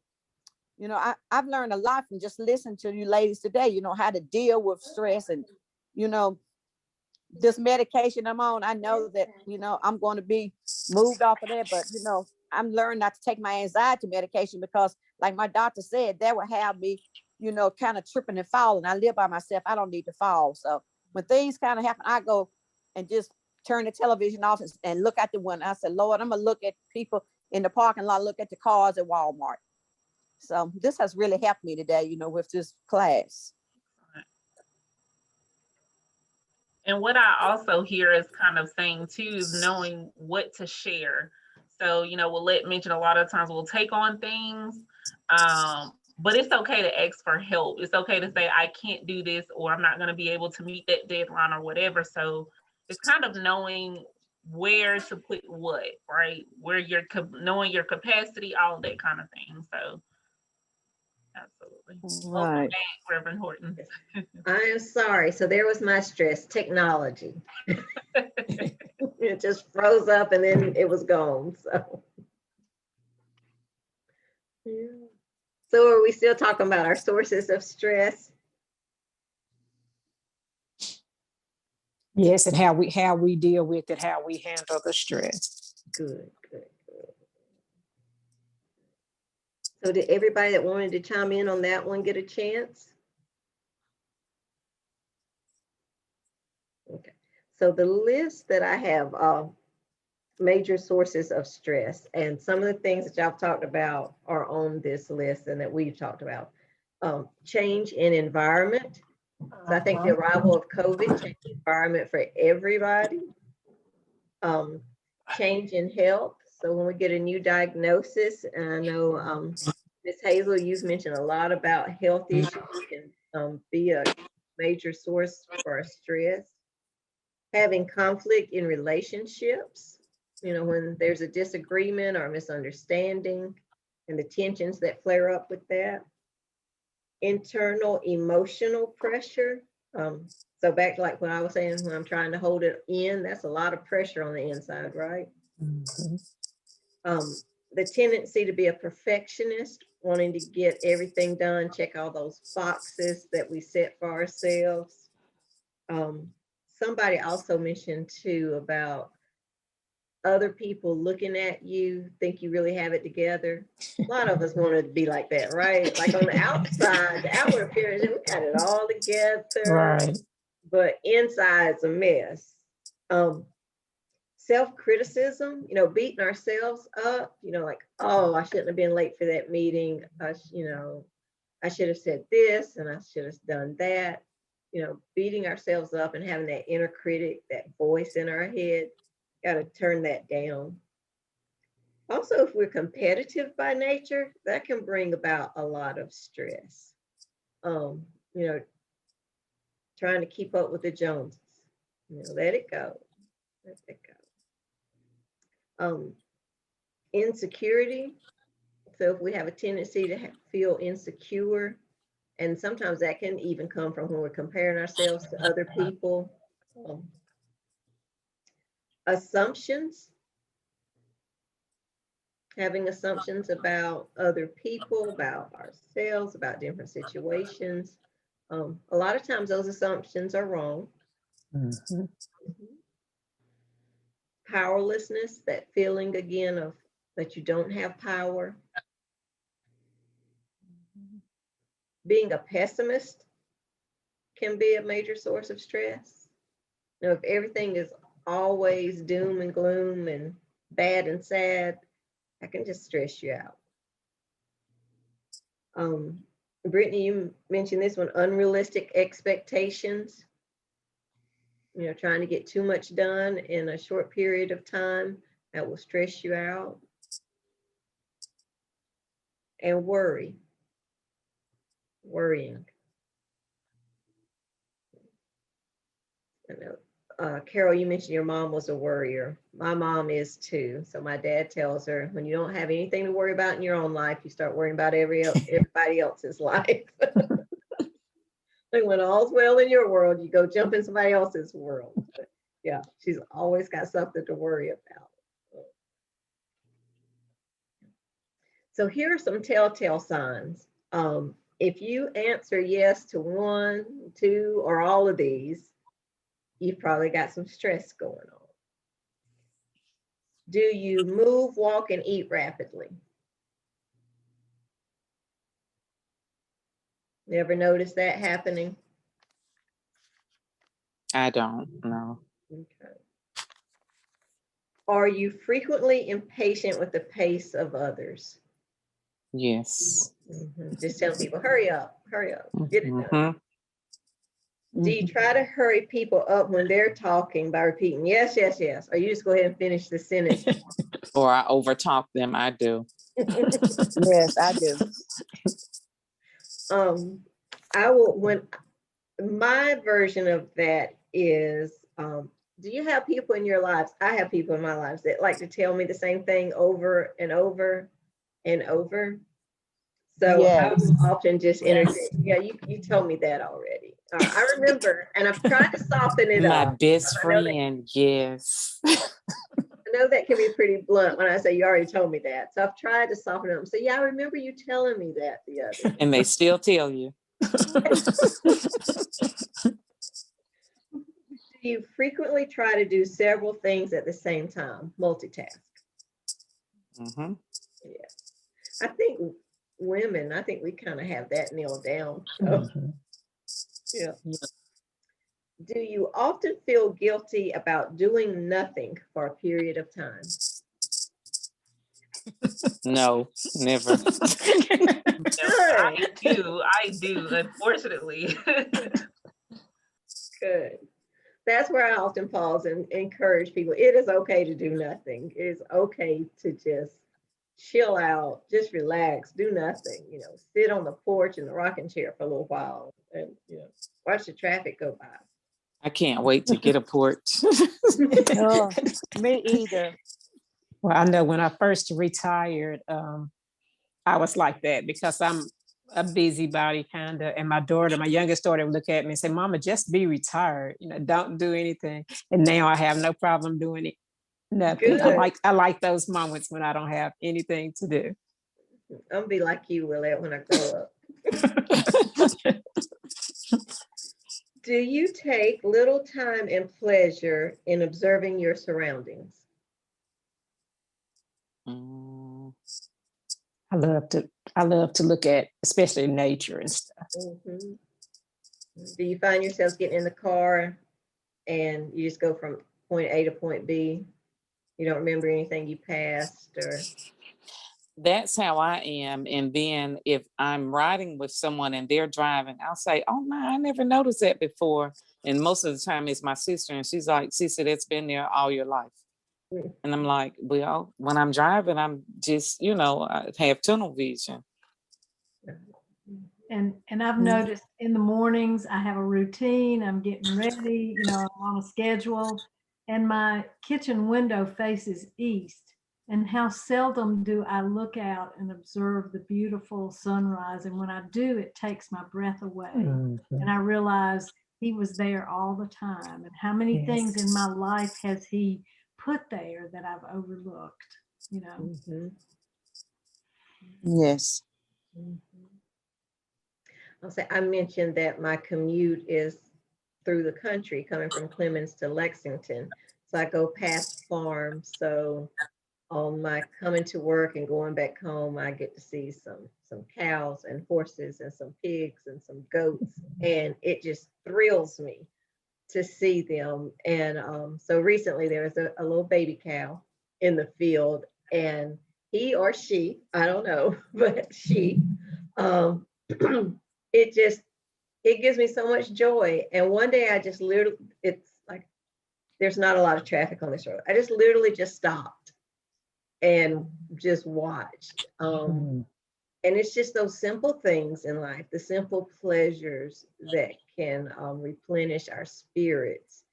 you know, I've learned a lot from just listening to you ladies today, you know, how to deal with stress. And, you know, this medication I'm on, I know that, you know, I'm going to be moved off of that, but, you know, I'm learning not to take my anxiety medication because like my doctor said, that would have me, you know, kind of tripping and falling. I live by myself. I don't need to fall. So when things kind of happen, I go and just turn the television off and look at the window. I said, Lord, I'm going to look at people in the parking lot, look at the cars at Walmart. So this has really helped me today, you know, with this class. And what I also hear is kind of saying too, is knowing what to share. So, you know, we'll mention a lot of times we'll take on things, but it's okay to ask for help. It's okay to say, I can't do this, or I'm not going to be able to meet that deadline or whatever. So it's kind of knowing where to put what, right? Where you're knowing your capacity, all that kind of thing. So absolutely. Welcome Right. back, Reverend Horton. I am sorry. So there was my stress, technology. It just froze up and then it was gone. So, yeah. So are we still talking about our sources of stress? Yes, and how we deal with it, how we handle the stress. Good, good, good. So did everybody that wanted to chime in on that one get a chance? Okay. So the list that I have of major sources of stress, and some of the things that y'all talked about are on this list and that we've talked about. Change in environment. So I think the arrival of COVID changed the environment for everybody. Change in health. So when we get a new diagnosis, and I know Ms. Hazel, you've mentioned a lot about health issues can be a major source for our stress. Having conflict in relationships, you know, when there's a disagreement or misunderstanding and the tensions that flare up with that. Internal emotional pressure. So back to like what I was saying, when I'm trying to hold it in, that's a lot of pressure on the inside, right? The tendency to be a perfectionist, wanting to get everything done, check all those boxes that we set for ourselves. Somebody also mentioned too about other people looking at you, think you really have it together. A lot of us want to be like that, right? Like on the outside, the outward appearance, we got it all together. Right. But inside's a mess. Self-criticism, you know, beating ourselves up, you know, like, oh, I shouldn't have been late for that meeting. You know, I should have said this and I should have done that. You know, beating ourselves up and having that inner critic, that voice in our head, got to turn that down. Also, if we're competitive by nature, that can bring about a lot of stress. You know, trying to keep up with the Joneses. You know, let it go. Let it go. Insecurity. So if we have a tendency to feel insecure, and sometimes that can even come from when we're comparing ourselves to other people. Assumptions. Having assumptions about other people, about ourselves, about different situations. A lot of times those assumptions are wrong. Powerlessness, that feeling again of that you don't have power. Being a pessimist can be a major source of stress. You know, if everything is always doom and gloom and bad and sad, that can just stress you out. Brittany, you mentioned this one, unrealistic expectations. You know, trying to get too much done in a short period of time, that will stress you out. And worrying. I know, Carol, you mentioned your mom was a worrier. My mom is too. So my dad tells her, when you don't have anything to worry about in your own life, you start worrying about everybody else's life. Like when all's well in your world, you go jump in somebody else's world. Yeah, she's always got something to worry about. So here are some telltale signs. If you answer yes to 1, 2, or all of these, you've probably got some stress going on. Do you move, walk, and eat rapidly? You ever notice that happening? I don't know. Okay. Are you frequently impatient with the pace of others? Yes. Just tell people, hurry up, get it done. Mhm. Do you try to hurry people up when they're talking by repeating yes, yes, yes, or you just go ahead and finish the sentence? Or I overtalk them. I do. Yes, I do. When my version of that is, do you have people in your lives? I have people in my lives that like to tell me the same thing over and over and over. So I Yes. will often just interject. Yeah, you told me that already. I remember, and I've tried to soften it My up. best I know that- friend, yes. I know that can be pretty blunt when I say you already told me that. So I've tried to soften it up. So yeah, I remember you telling me that the other day. And they still tell you. Do you frequently try to do several things at the same time, multitask? Mhm. Yeah. I think women, I think we kind of have that nailed down. So, yeah. Do you often feel guilty about doing nothing for a period of time? No, never. I do, unfortunately. Good. That's where I often pause and encourage people. It is okay to do nothing. It is okay to just chill out, just relax, do nothing, sit on the porch in the rocking chair for a little while and, watch the traffic go by. I can't wait to get a porch. Oh, me either. Well, I know when I first retired, I was like that because I'm a busybody kind of, and my youngest daughter would look at me and say, "Mama, just be retired. Don't do anything." And now I have no problem doing it. Nothing. Good. I like those moments when I don't have anything to do. I'm gonna be like you, Willette, when I grow up. Do you take little time and pleasure in observing your surroundings? Mm, I love to look at, especially nature and stuff. Mhm. Do you find yourselves getting in the car and you just go from point A to point B? You don't remember anything you passed or? That's how I am. And then if I'm riding with someone and they're driving, I'll say, "Oh my, I never noticed that before." And most of the time it's my sister, and she's like, "Sissy, that's been there all your life." Mm. And I'm like, "Well, when I'm driving, I'm just, I have tunnel vision." And I've noticed in the mornings, I have a routine, I'm getting ready, I'm on a schedule, and my kitchen window faces east. And how seldom do I look out and observe the beautiful sunrise? And when I do, it takes my breath away. And I realize he was there all the time. And how many things in my life has he put there that I've overlooked, Mhm. Yes. Mhm. I mentioned that my commute is through the country, coming from Clemens to Lexington. So I go past farms. So on my coming to work and going back home, I get to see some cows and horses and some pigs and some goats. And it just thrills me to see them. And so recently there was a little baby cow in the field, and he or she, I don't know, but she, um, it gives me so much joy. And one day I just literally, it's like, there's not a lot of traffic on this road. I just literally just stopped and just watched. And it's just those simple things in life, the simple pleasures that can replenish our spirits.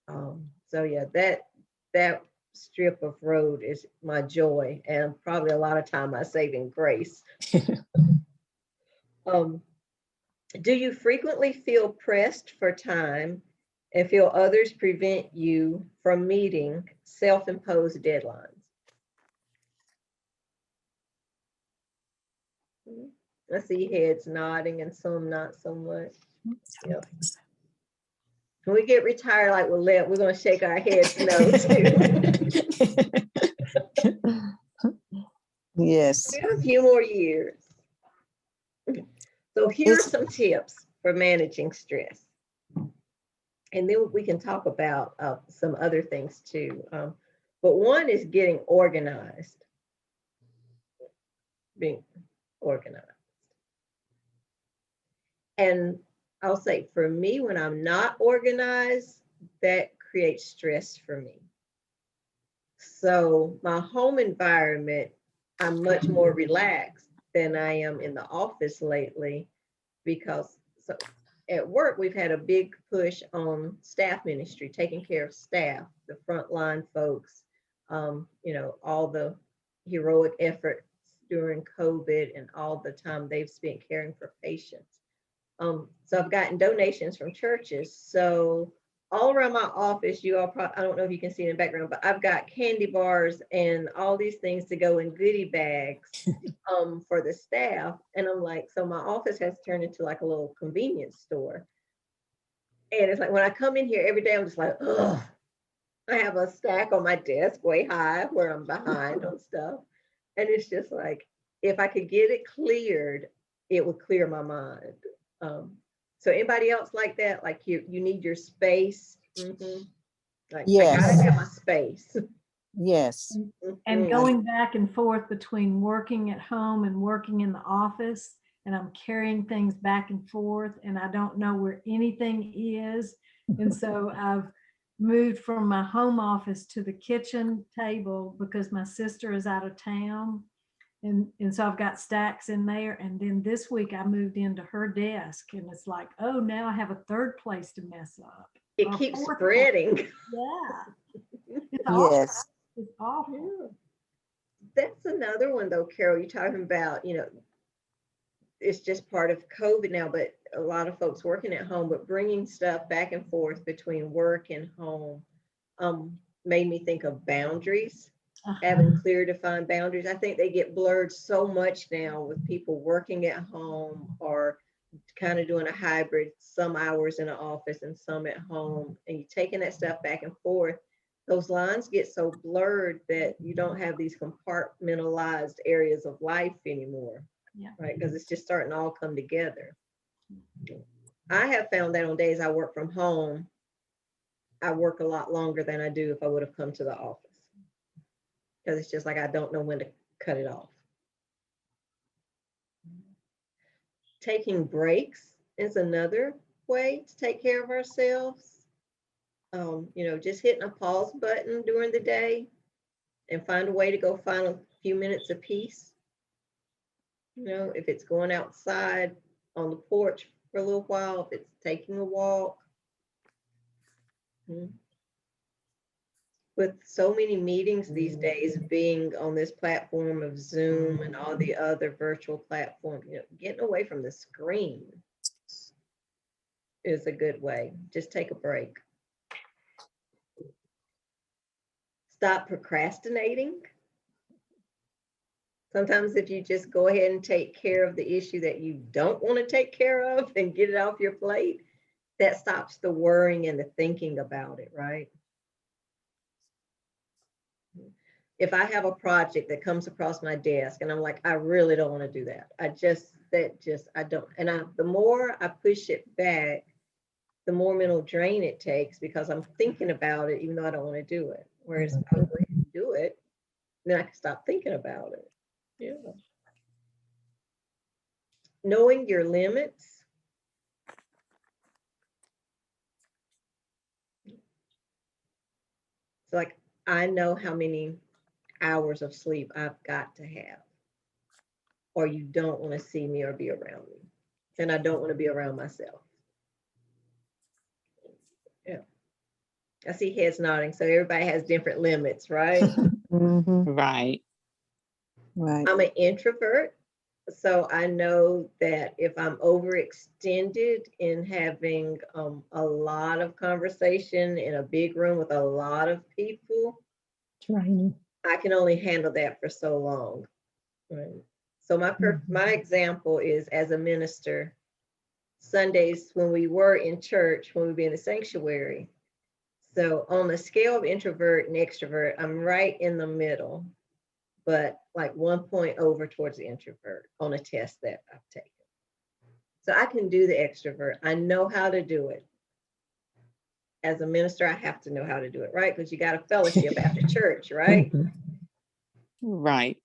So yeah, that strip of road is my joy, and probably a lot of time my saving grace. Do you frequently feel pressed for time and feel others prevent you from meeting self-imposed deadlines. I see heads nodding and some not so much. Yep. When we get retired like Willette, we're going to shake our heads no too. Yes. We have a few more years. So here are some tips for managing stress. And then we can talk about some other things too. But one is getting organized. Being organized. And I'll say for me, when I'm not organized, that creates stress for me. So my home environment, I'm much more relaxed than I am in the office lately, because so at work, we've had a big push on staff ministry, taking care of staff, the frontline folks, you know, all the heroic efforts during COVID and all the time they've spent caring for patients. So I've gotten donations from churches. So all around my office, you all probably, I don't know if you can see in the background, but I've got candy bars and all these things to go in goodie bags for the staff. And I'm like, so my office has turned into like a little convenience store. And it's like, when I come in here every day, I'm just like, oh, I have a stack on my desk way high where I'm behind on stuff. And it's just like, if I could get it cleared, it would clear my mind. So anybody else like that? Like you need your space? Mm-hmm. Like, yes. I gotta have my space. Yes. And going back and forth between working at home and working in the office, and I'm carrying things back and forth, and I don't know where anything is. And so I've moved from my home office to the kitchen table because my sister is out of town. And so I've got stacks in there. And then this week I moved into her desk, and it's like, oh, now I have a third place to mess up. It keeps spreading. Yeah. It's awful. Yes. It's awful. Yeah. That's another one though, Carol, you're talking about, you know, it's just part of COVID now, but a lot of folks working at home, but bringing stuff back and forth between work and home made me think of boundaries. Having clear defined boundaries. I think they get blurred so much now with people working at home or kind of doing a hybrid, some hours in an office and some at home, and you're taking that stuff back and forth. Those lines get so blurred that you don't have these compartmentalized areas of life anymore. Yeah. Right, because it's just starting to all come together. I have found that on days I work from home, I work a lot longer than I do if I would have come to the office. Because it's just like, I don't know when to cut it off. Taking breaks is another way to take care of ourselves. You know, just hitting a pause button during the day and find a way to go find a few minutes of peace. You know, if it's going outside on the porch for a little while, if it's taking a walk. With so many meetings these days being on this platform of Zoom and all the other virtual platforms, you know, getting away from the screen is a good way. Just take a break. Stop procrastinating. Sometimes if you just go ahead and take care of the issue that you don't want to take care of and get it off your plate, that stops the worrying and the thinking about it, right? If I have a project that comes across my desk and I'm like, I really don't want to do that. I don't. And the more I push it back, the more mental drain it takes because I'm thinking about it, even though I don't want to do it. Whereas if I go ahead and do it, then I can stop thinking about it. Yeah. Knowing your limits. So like, I know how many hours of sleep I've got to have, or you don't want to see me or be around me, and I don't want to be around myself. Yeah, I see heads nodding, so everybody has different limits, right? Mm-hmm. Right. Right. I'm an introvert, So I know that if I'm overextended in having a lot of conversation in a big room with a lot of people, Training. I can only handle that for so long. Right. So my example is as a minister, Sundays when we were in church, when we'd be in the sanctuary. So on the scale of introvert and extrovert, I'm right in the middle, but like 1 point over towards the introvert on a test that I've taken. So I can do the extrovert. I know how to do it. As a minister, I have to know how to do it, right? Because you got a fellowship after church, right? Right.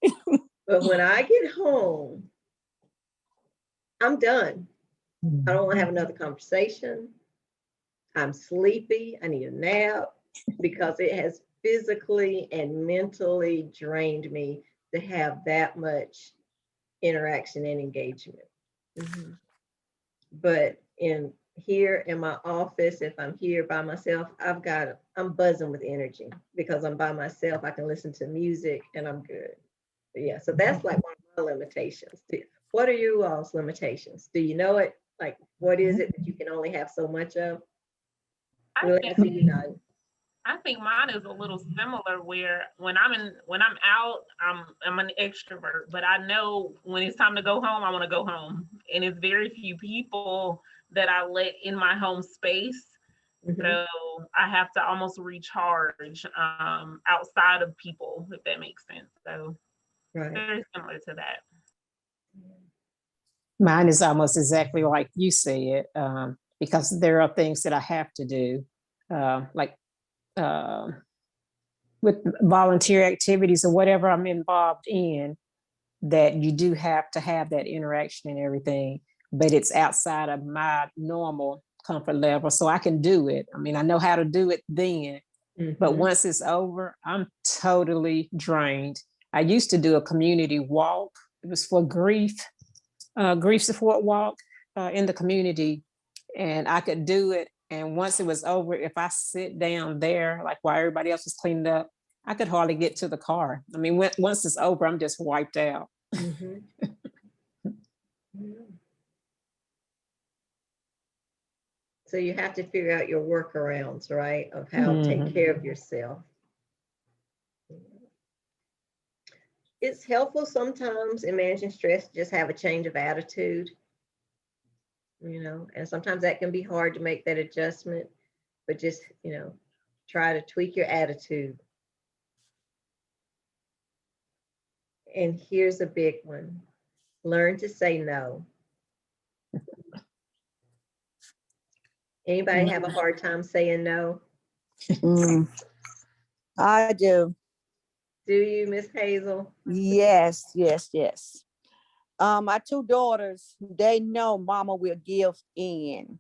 But when I get home, I'm done. I don't want to have another conversation. I'm sleepy. I need a nap because it has physically and mentally drained me to have that much interaction and engagement. But here in my office, if I'm here by myself, I'm buzzing with energy because I'm by myself. I can listen to music and I'm good. But yeah, so that's like one of my limitations. What are you all's limitations? Do you know it? Like, what is it that you can only have so much of? I think mine is a little similar where when I'm out, I'm an extrovert, but I know when it's time to go home, I want to go home. And it's very few people that I let in my home space. So I have to almost recharge outside of people, if that makes sense. So very similar to that. Mine is almost exactly like you said, because there are things that I have to do, like with volunteer activities or whatever I'm involved in, that you do have to have that interaction and everything, but it's outside of my normal comfort level. So I can do it. I mean, I know how to do it then, but once it's over, I'm totally drained. I used to do a community walk. It was for grief support walk in the community, and I could do it. And once it was over, if I sit down there, like while everybody else was cleaned up, I could hardly get to the car. I mean, once it's over, I'm just wiped out. So you have to figure out your workarounds, right? Of how to take care of yourself. It's helpful sometimes in managing stress to just have a change of attitude, and sometimes that can be hard to make that adjustment, but just, try to tweak your attitude. And here's a big one. Learn to say no. Anybody have a hard time saying no? I do. Do you, Miss Hazel? Yes. My two daughters, they know mama will give in.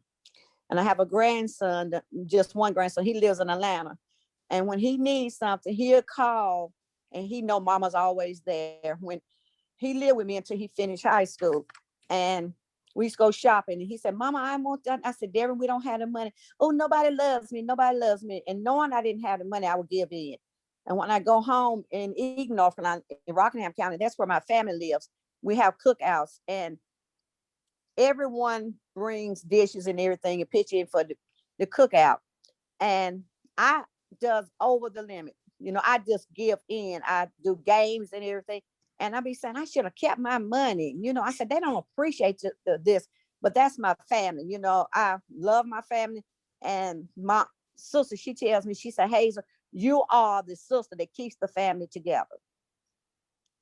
And I have a grandson, just one grandson, he lives in Atlanta. And when he needs something, he'll call and he know mama's always there. When he lived with me until he finished high school. And we used to go shopping. And he said, Mama, I want that. I said, Darren, we don't have the money. Oh, nobody loves me. Nobody loves me. And knowing I didn't have the money, I would give in. And when I go home in Eaton, North Carolina, in Rockingham County, that's where my family lives. We have cookouts and everyone brings dishes and everything and pitch in for the cookout. And I does over the limit. I just give in. I do games and everything. And I be saying, I should have kept my money. I said, they don't appreciate this, but that's my family. I love my family. And my sister, she tells me, she said, Hazel, you are the sister that keeps the family together.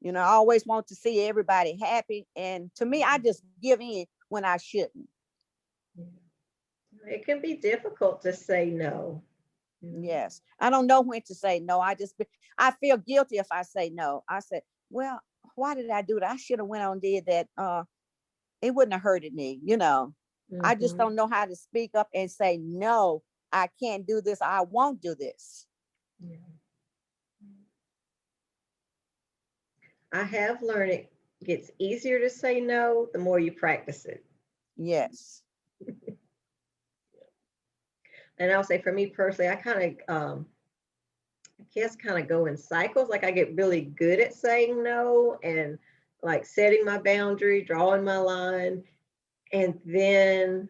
I always want to see everybody happy. And to me, I just give in when I shouldn't. It can be difficult to say no. Yes. I don't know when to say no. I feel guilty if I say no. I said, well, why did I do that? I should have went on and did that. It wouldn't have hurted me. I just don't know how to speak up and say, no, I can't do this. I won't do this. Yeah. I have learned it gets easier to say no the more you practice it. Yes. And I'll say for me personally, I kind of, I guess, kind of go in cycles. Like I get really good at saying no, and like setting my boundary, drawing my line, and then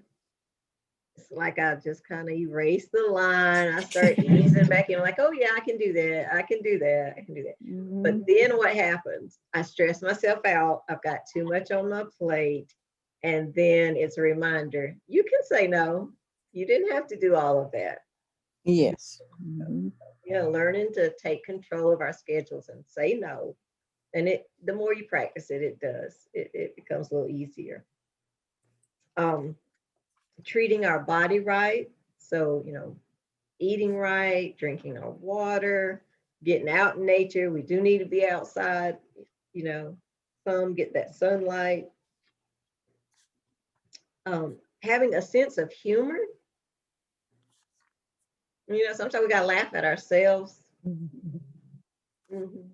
it's like I just kind of erase the line. I start easing back in, like, oh yeah, I can do that. I can do that. I can do that. But then what happens? I stress myself out. I've got too much on my plate. And then it's a reminder, you can say no. You didn't have to do all of that. Yes. Learning to take control of our schedules and say no. And the more you practice it, it becomes a little easier. Treating our body right. So, eating right, drinking our water, getting out in nature. We do need to be outside, some get that sunlight. Having a sense of humor. Sometimes we got to laugh at ourselves. And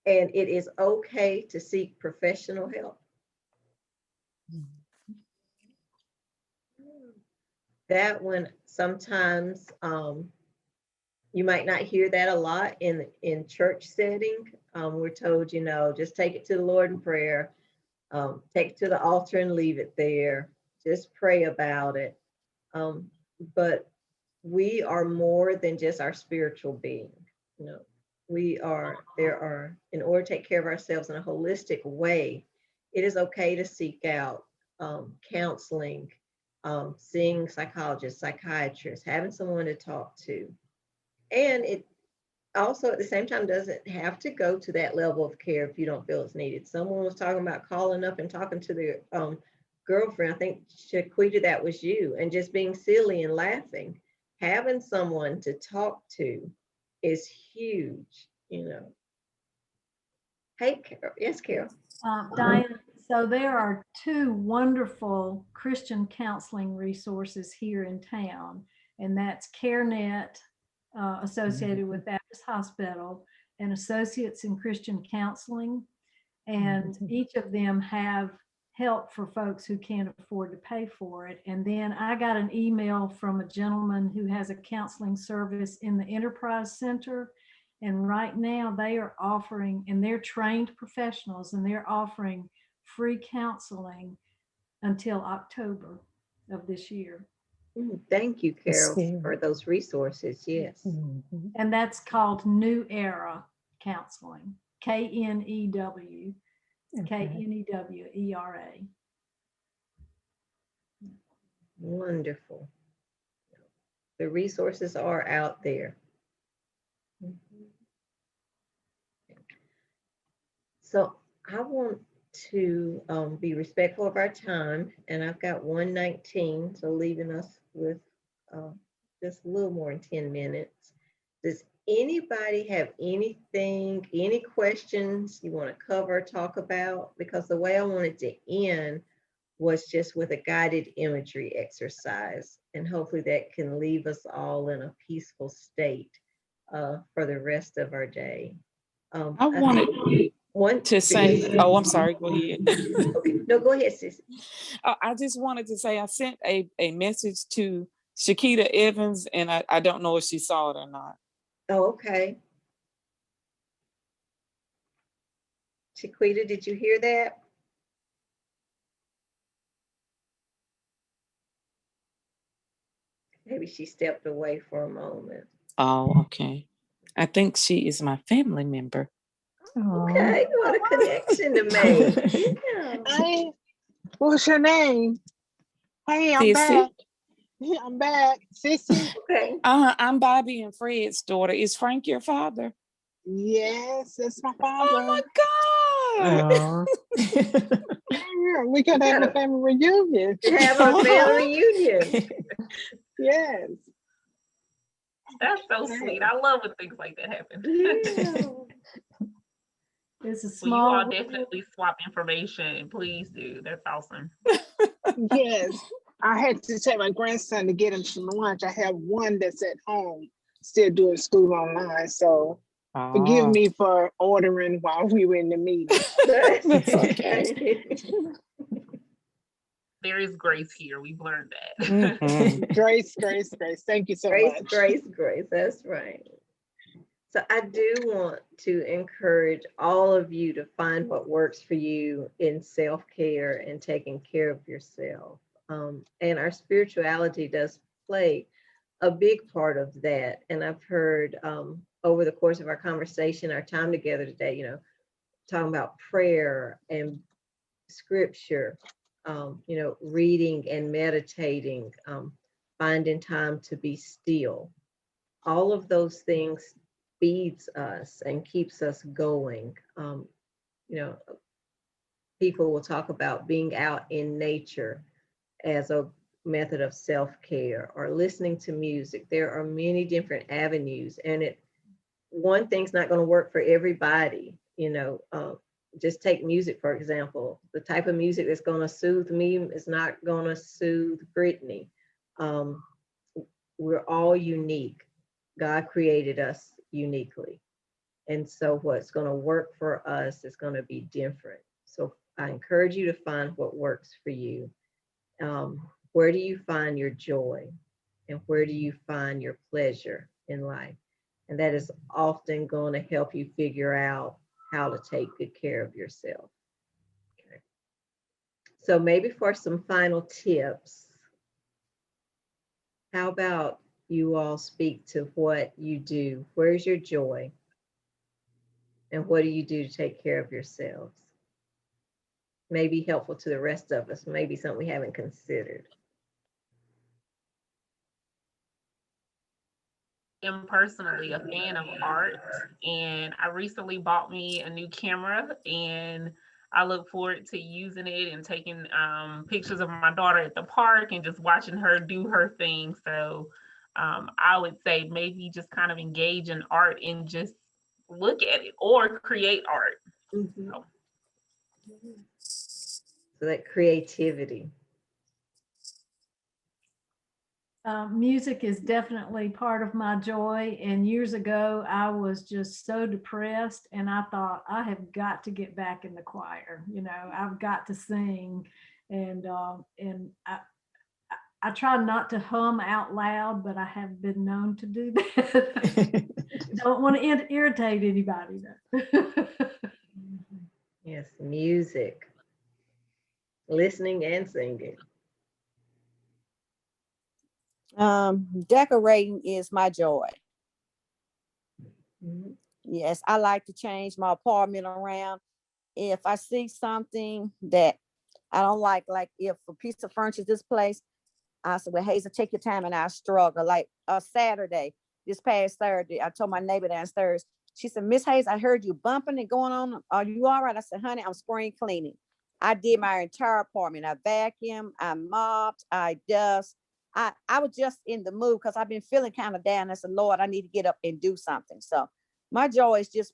it is okay to seek professional help. That one, sometimes you might not hear that a lot in church setting. We're told, just take it to the Lord in prayer, take it to the altar and leave it there. Just pray about it. But we are more than just our spiritual being. There are, in order to take care of ourselves in a holistic way, it is okay to seek out counseling, seeing psychologists, psychiatrists, having someone to talk to. And it also at the same time doesn't have to go to that level of care if you don't feel it's needed. Someone was talking about calling up and talking to their girlfriend. I think Shaquita, that was you, and just being silly and laughing. Having someone to talk to is huge, Hey, Carol. Yes, Carol. Diane, so there are 2 wonderful Christian counseling resources here in town, and that's CareNet, associated with Baptist Hospital, and Associates in Christian Counseling. And each of them have help for folks who can't afford to pay for it. And then I got an email from a gentleman who has a counseling service in the Enterprise Center. And right now they are offering, and they're trained professionals, and they're offering free counseling until October of this year. Thank you, Carol, for those resources. Yes. And that's called New Era Counseling, KNEW, KNEWERA. Wonderful. The resources are out there. So I want to be respectful of our time, and I've got 1:19, so leaving us with just a little more than 10 minutes. Does anybody have anything, any questions you want to cover, talk about? Because the way I wanted to end was just with a guided imagery exercise, and hopefully that can leave us all in a peaceful state for the rest of our day. I wanted to say, oh, I'm sorry, go ahead. Okay. No, go ahead, sis. I just wanted to say I sent a message to Shakita Evans, and I don't know if she saw it or not. Oh, okay. Shaquita, did you hear that? Maybe she stepped away for a moment. Oh, okay. I think she is my family member. Okay, what a connection to make. Yeah. Hey, what's your name? Hey, I'm Sissy. back. I'm back. Sissy? Okay. I'm Bobby and Fred's daughter. Is Frank your father? Yes, that's my father. Oh my God. Yeah, we could have a family reunion. Have a family reunion. Yes. That's so sweet. I love when things like that happen. Yeah. It's a Well, you small all definitely swap information. Please do. That's awesome. Yes. I had to take my grandson to get him some lunch. I have one that's at home, still doing school online. So forgive me for ordering while we were in the meeting. That's okay. There is grace here. We've learned that. Grace. Thank you so much. Grace. That's right. So I do want to encourage all of you to find what works for you in self-care and taking care of yourself. And our spirituality does play a big part of that. And I've heard over the course of our conversation, our time together today, talking about prayer and scripture, reading and meditating, finding time to be still. All of those things feeds us and keeps us going. People will talk about being out in nature as a method of self-care, or listening to music. There are many different avenues, and one thing's not going to work for everybody. Just take music, for example. The type of music that's going to soothe me is not going to soothe Brittany. We're all unique. God created us uniquely. And so what's going to work for us is going to be different. So I encourage you to find what works for you. Where do you find your joy? And where do you find your pleasure in life? And that is often going to help you figure out how to take good care of yourself. Okay. So maybe for some final tips, how about you all speak to what you do? Where's your joy? And what do you do to take care of yourselves? May be helpful to the rest of us, maybe something we haven't considered. I'm personally a fan of art, and I recently bought me a new camera, and I look forward to using it and taking pictures of my daughter at the park and just watching her do her thing. So I would say maybe just kind of engage in art and just look at it or create art. Mm-hmm. So that creativity. Music is definitely part of my joy. And years ago, I was just so depressed, and I thought, I have got to get back in the choir. I've got to sing, and I try not to hum out loud, but I have been known to do that. Don't want to irritate anybody though. Yes, music, listening and singing. Decorating is my joy. Mm-hmm. Yes, I like to change my apartment around. If I see something that I don't like if a piece of furniture is displaced, I said, well, Hazel, take your time, and I struggle. Like Saturday, this past Saturday, I told my neighbor downstairs, she said, Miss Hayes, I heard you bumping and going on. Are you all right? I said, honey, I'm spring cleaning. I did my entire apartment. I vacuumed, I mopped, I dust. I was just in the mood because I've been feeling kind of down. I said, Lord, I need to get up and do something. So my joy is just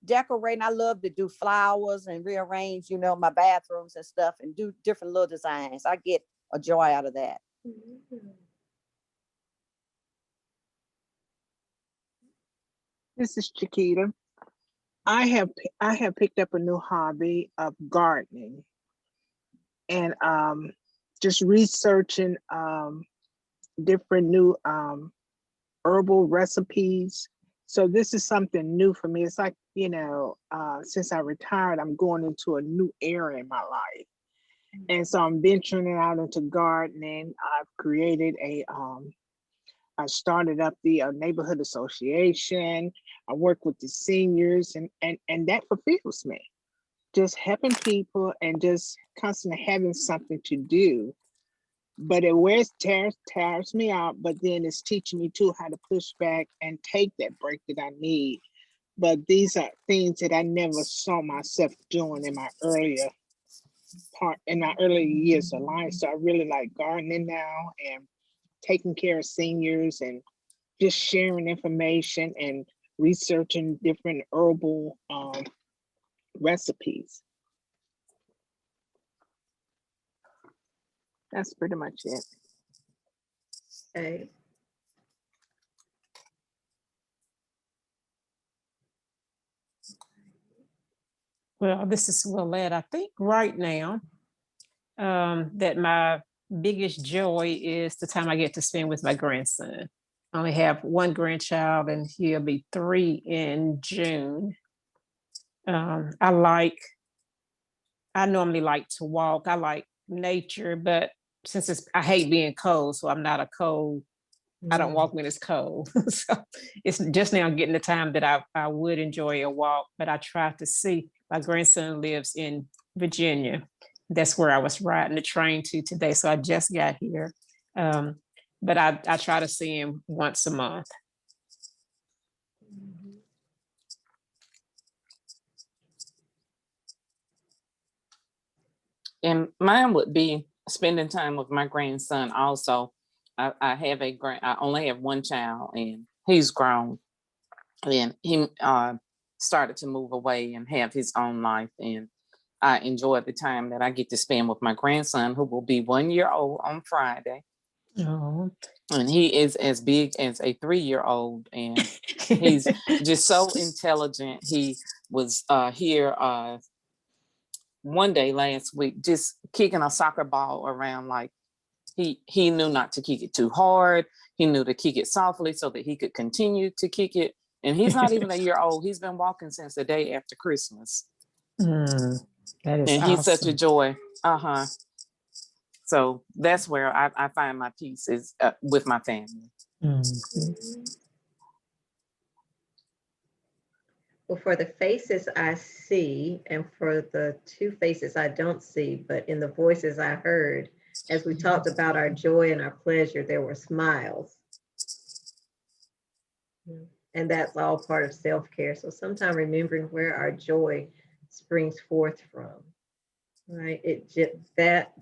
decorating. I love to do flowers and rearrange, my bathrooms and stuff, and do different little designs. I get a joy out of that. This is Chiquita. I have picked up a new hobby of gardening, and just researching different new herbal recipes. So this is something new for me. It's like, since I retired, I'm going into a new era in my life. And so I'm venturing out into gardening. I've created I started up the neighborhood association. I work with the seniors, and that fulfills me. Just helping people and just constantly having something to do. But it tires me out, but then it's teaching me too how to push back and take that break that I need. But these are things that I never saw myself doing in my early years of life. So I really like gardening now and taking care of seniors and just sharing information and researching different herbal recipes. That's pretty much it. Okay. Well, this is Willette. I think right now that my biggest joy is the time I get to spend with my grandson. I only have one grandchild and he'll be 3 in June. I normally like to walk. I like nature, but since I hate being cold, so I'm not a cold. I don't walk when it's cold. So it's just now getting the time that I would enjoy a walk, but I try to see. My grandson lives in Virginia. That's where I was riding the train to today. So I just got here. But I try to see him once a month. And mine would be spending time with my grandson also. I only have one child and he's grown. And he started to move away and have his own life. And I enjoy the time that I get to spend with my grandson, who will be 1 year old on Friday. Oh. And he is as big as a 3-year-old, and he's just so intelligent. He was here one day last week, just kicking a soccer ball around. Like he knew not to kick it too hard. He knew to kick it softly so that he could continue to kick it. And he's not even a year old. He's been walking since the day after Christmas. That is And he's such a awesome. joy. So that's where I find my peace is with my family. Well, for the faces I see, and for the 2 faces I don't see, but in the voices I heard, as we talked about our joy and our pleasure, there were smiles. And that's all part of self-care. So sometimes remembering where our joy springs forth from, right? That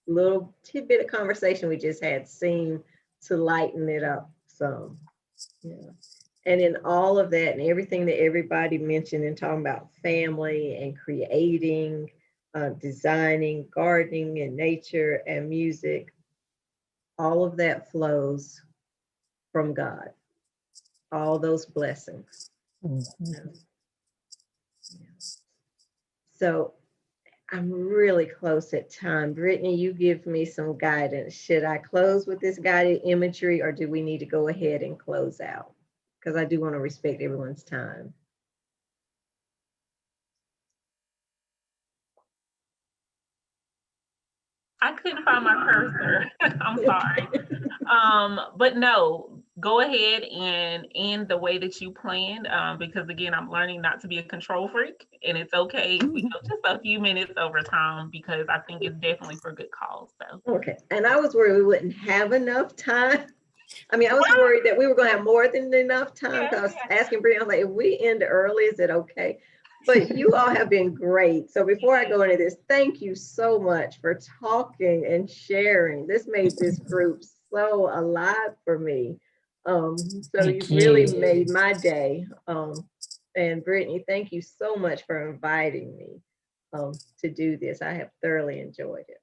little tidbit of conversation we just had seemed to lighten it up some. Yeah. And in all of that and everything that everybody mentioned and talking about family and creating, designing, gardening and nature and music, all of that flows from God. All those blessings. So I'm really close at time. Brittany, you give me some guidance. Should I close with this guided imagery, or do we need to go ahead and close out? Because I do want to respect everyone's time. I couldn't find my cursor. I'm sorry. But no, go ahead and end the way that you planned, because again, I'm learning not to be a control freak, and it's okay if we go just a few minutes over time, because I think it's definitely for good cause. So Okay, and I was worried we wouldn't have enough time. I mean, I was worried that we were going to have more than enough time, because asking Brittany, I'm like, if we end early, is it okay? But you all have been great. So before I go into this, thank you so much for talking and sharing. This made this group so alive for me. So you've really made my day. And Brittany, thank you so much for inviting me to do this. I have thoroughly enjoyed it.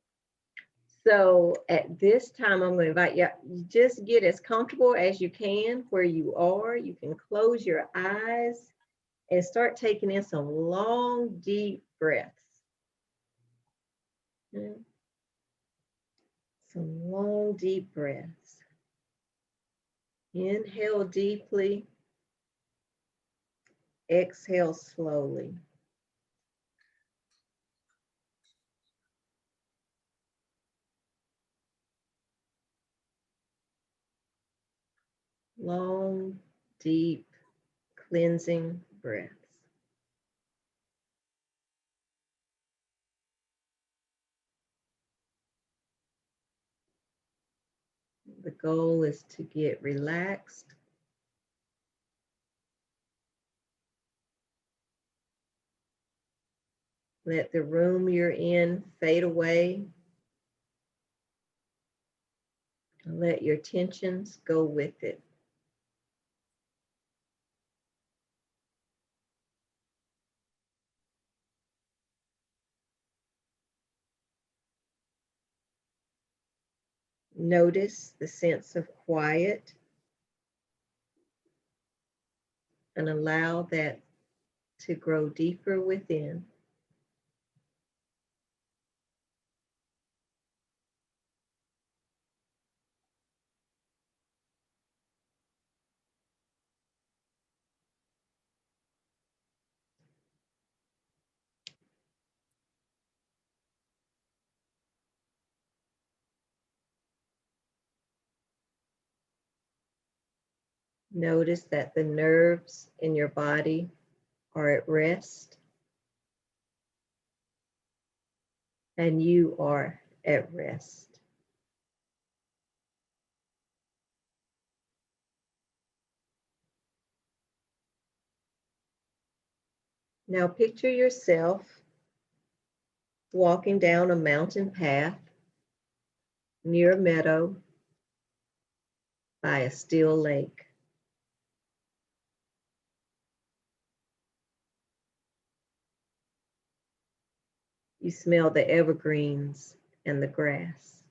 So at this time, I'm going to invite you, just get as comfortable as you can where you are. You can close your eyes and start taking in some long, deep breaths. Some long, deep breaths. Inhale deeply. Exhale slowly. Long, deep, cleansing breaths. The goal is to get relaxed. Let the room you're in fade away. And let your tensions go with it. Notice the sense of quiet and allow that to grow deeper within. Notice that the nerves in your body are at rest and you are at rest. Now picture yourself walking down a mountain path near a meadow by a still lake. You smell the evergreens and the grass.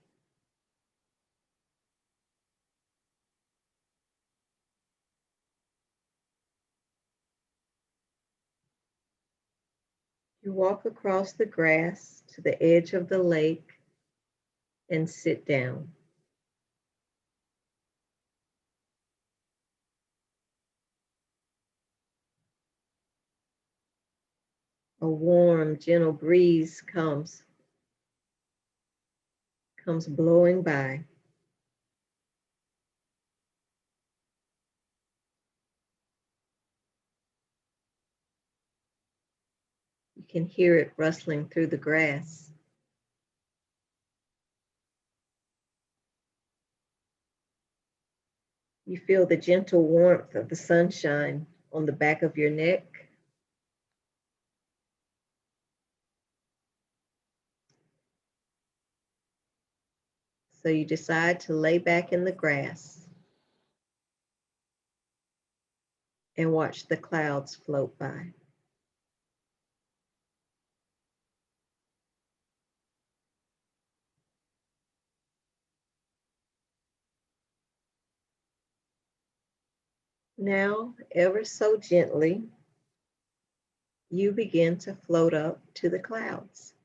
You walk across the grass to the edge of the lake and sit down. A warm, gentle breeze comes blowing by. You can hear it rustling through the grass. You feel the gentle warmth of the sunshine on the back of your neck. So you decide to lay back in the grass and watch the clouds float by. Now, ever so gently, you begin to float up to the clouds.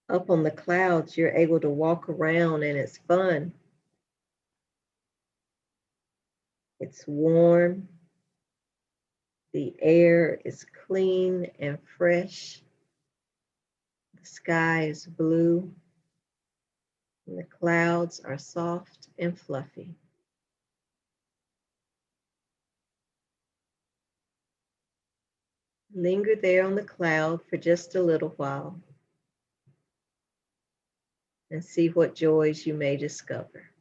Up on the clouds, you're able to walk around and it's fun. It's warm. The air is clean and fresh. The sky is blue. And the clouds are soft and fluffy. Linger there on the cloud for just a little while and see what joys you may discover.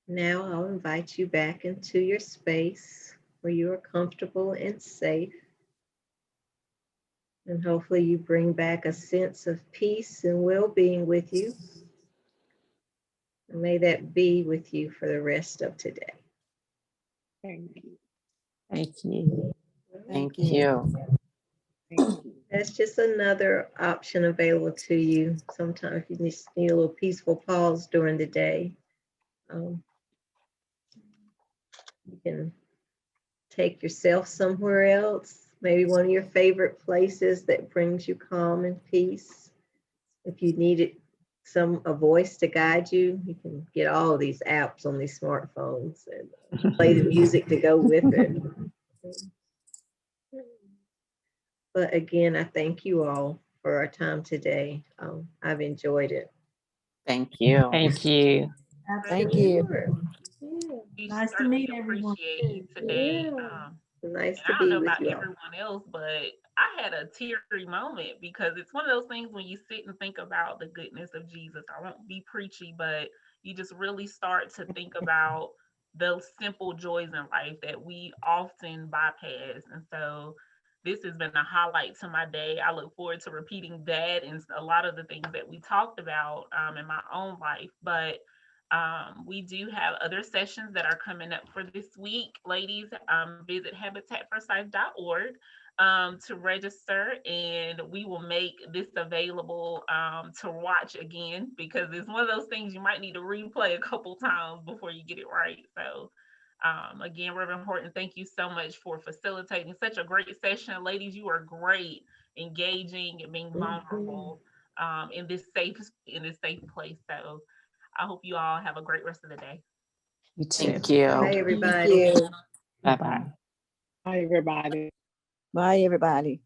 Now I'll invite you back into your space where you are comfortable and safe. And hopefully you bring back a sense of peace and well-being with you. And may that be with you for the rest of today. Thank you. Thank you. Thank Thank you. Thank you. That's just another option available to you. Sometimes you just need a little peaceful pause during the day. You can take yourself somewhere else, maybe one of your favorite places that brings you calm and peace. If you need it a voice to guide you. You can get all these apps on these smartphones and play the music to go with it. But again, I thank you all for our time today. I've enjoyed it. Thank you. Thank you. Thank you. Sure. Yeah. We Nice to certainly meet everyone. appreciate you today. Yeah. Nice And to I don't be know with about you all. everyone else, but I had a teary moment because it's one of those things when you sit and think about the goodness of Jesus. I won't be preachy, but you just really start to think about those simple joys in life that we often bypass. And so this has been a highlight to my day. I look forward to repeating that and a lot of the things that we talked about in my own life. But we do have other sessions that are coming up for this week. Ladies, visit habitatforsight.org to register, and we will make this available to watch again, because it's one of those things you might need to replay a couple times before you get it right. So again, Reverend Horton, thank you so much for facilitating such a great session. Ladies, you are great, engaging and being vulnerable in this safe place. So I hope you all have a great rest of the day. You too. Thank you. Bye, everybody. Thank you. Bye-bye. Hi, everybody. Bye, everybody.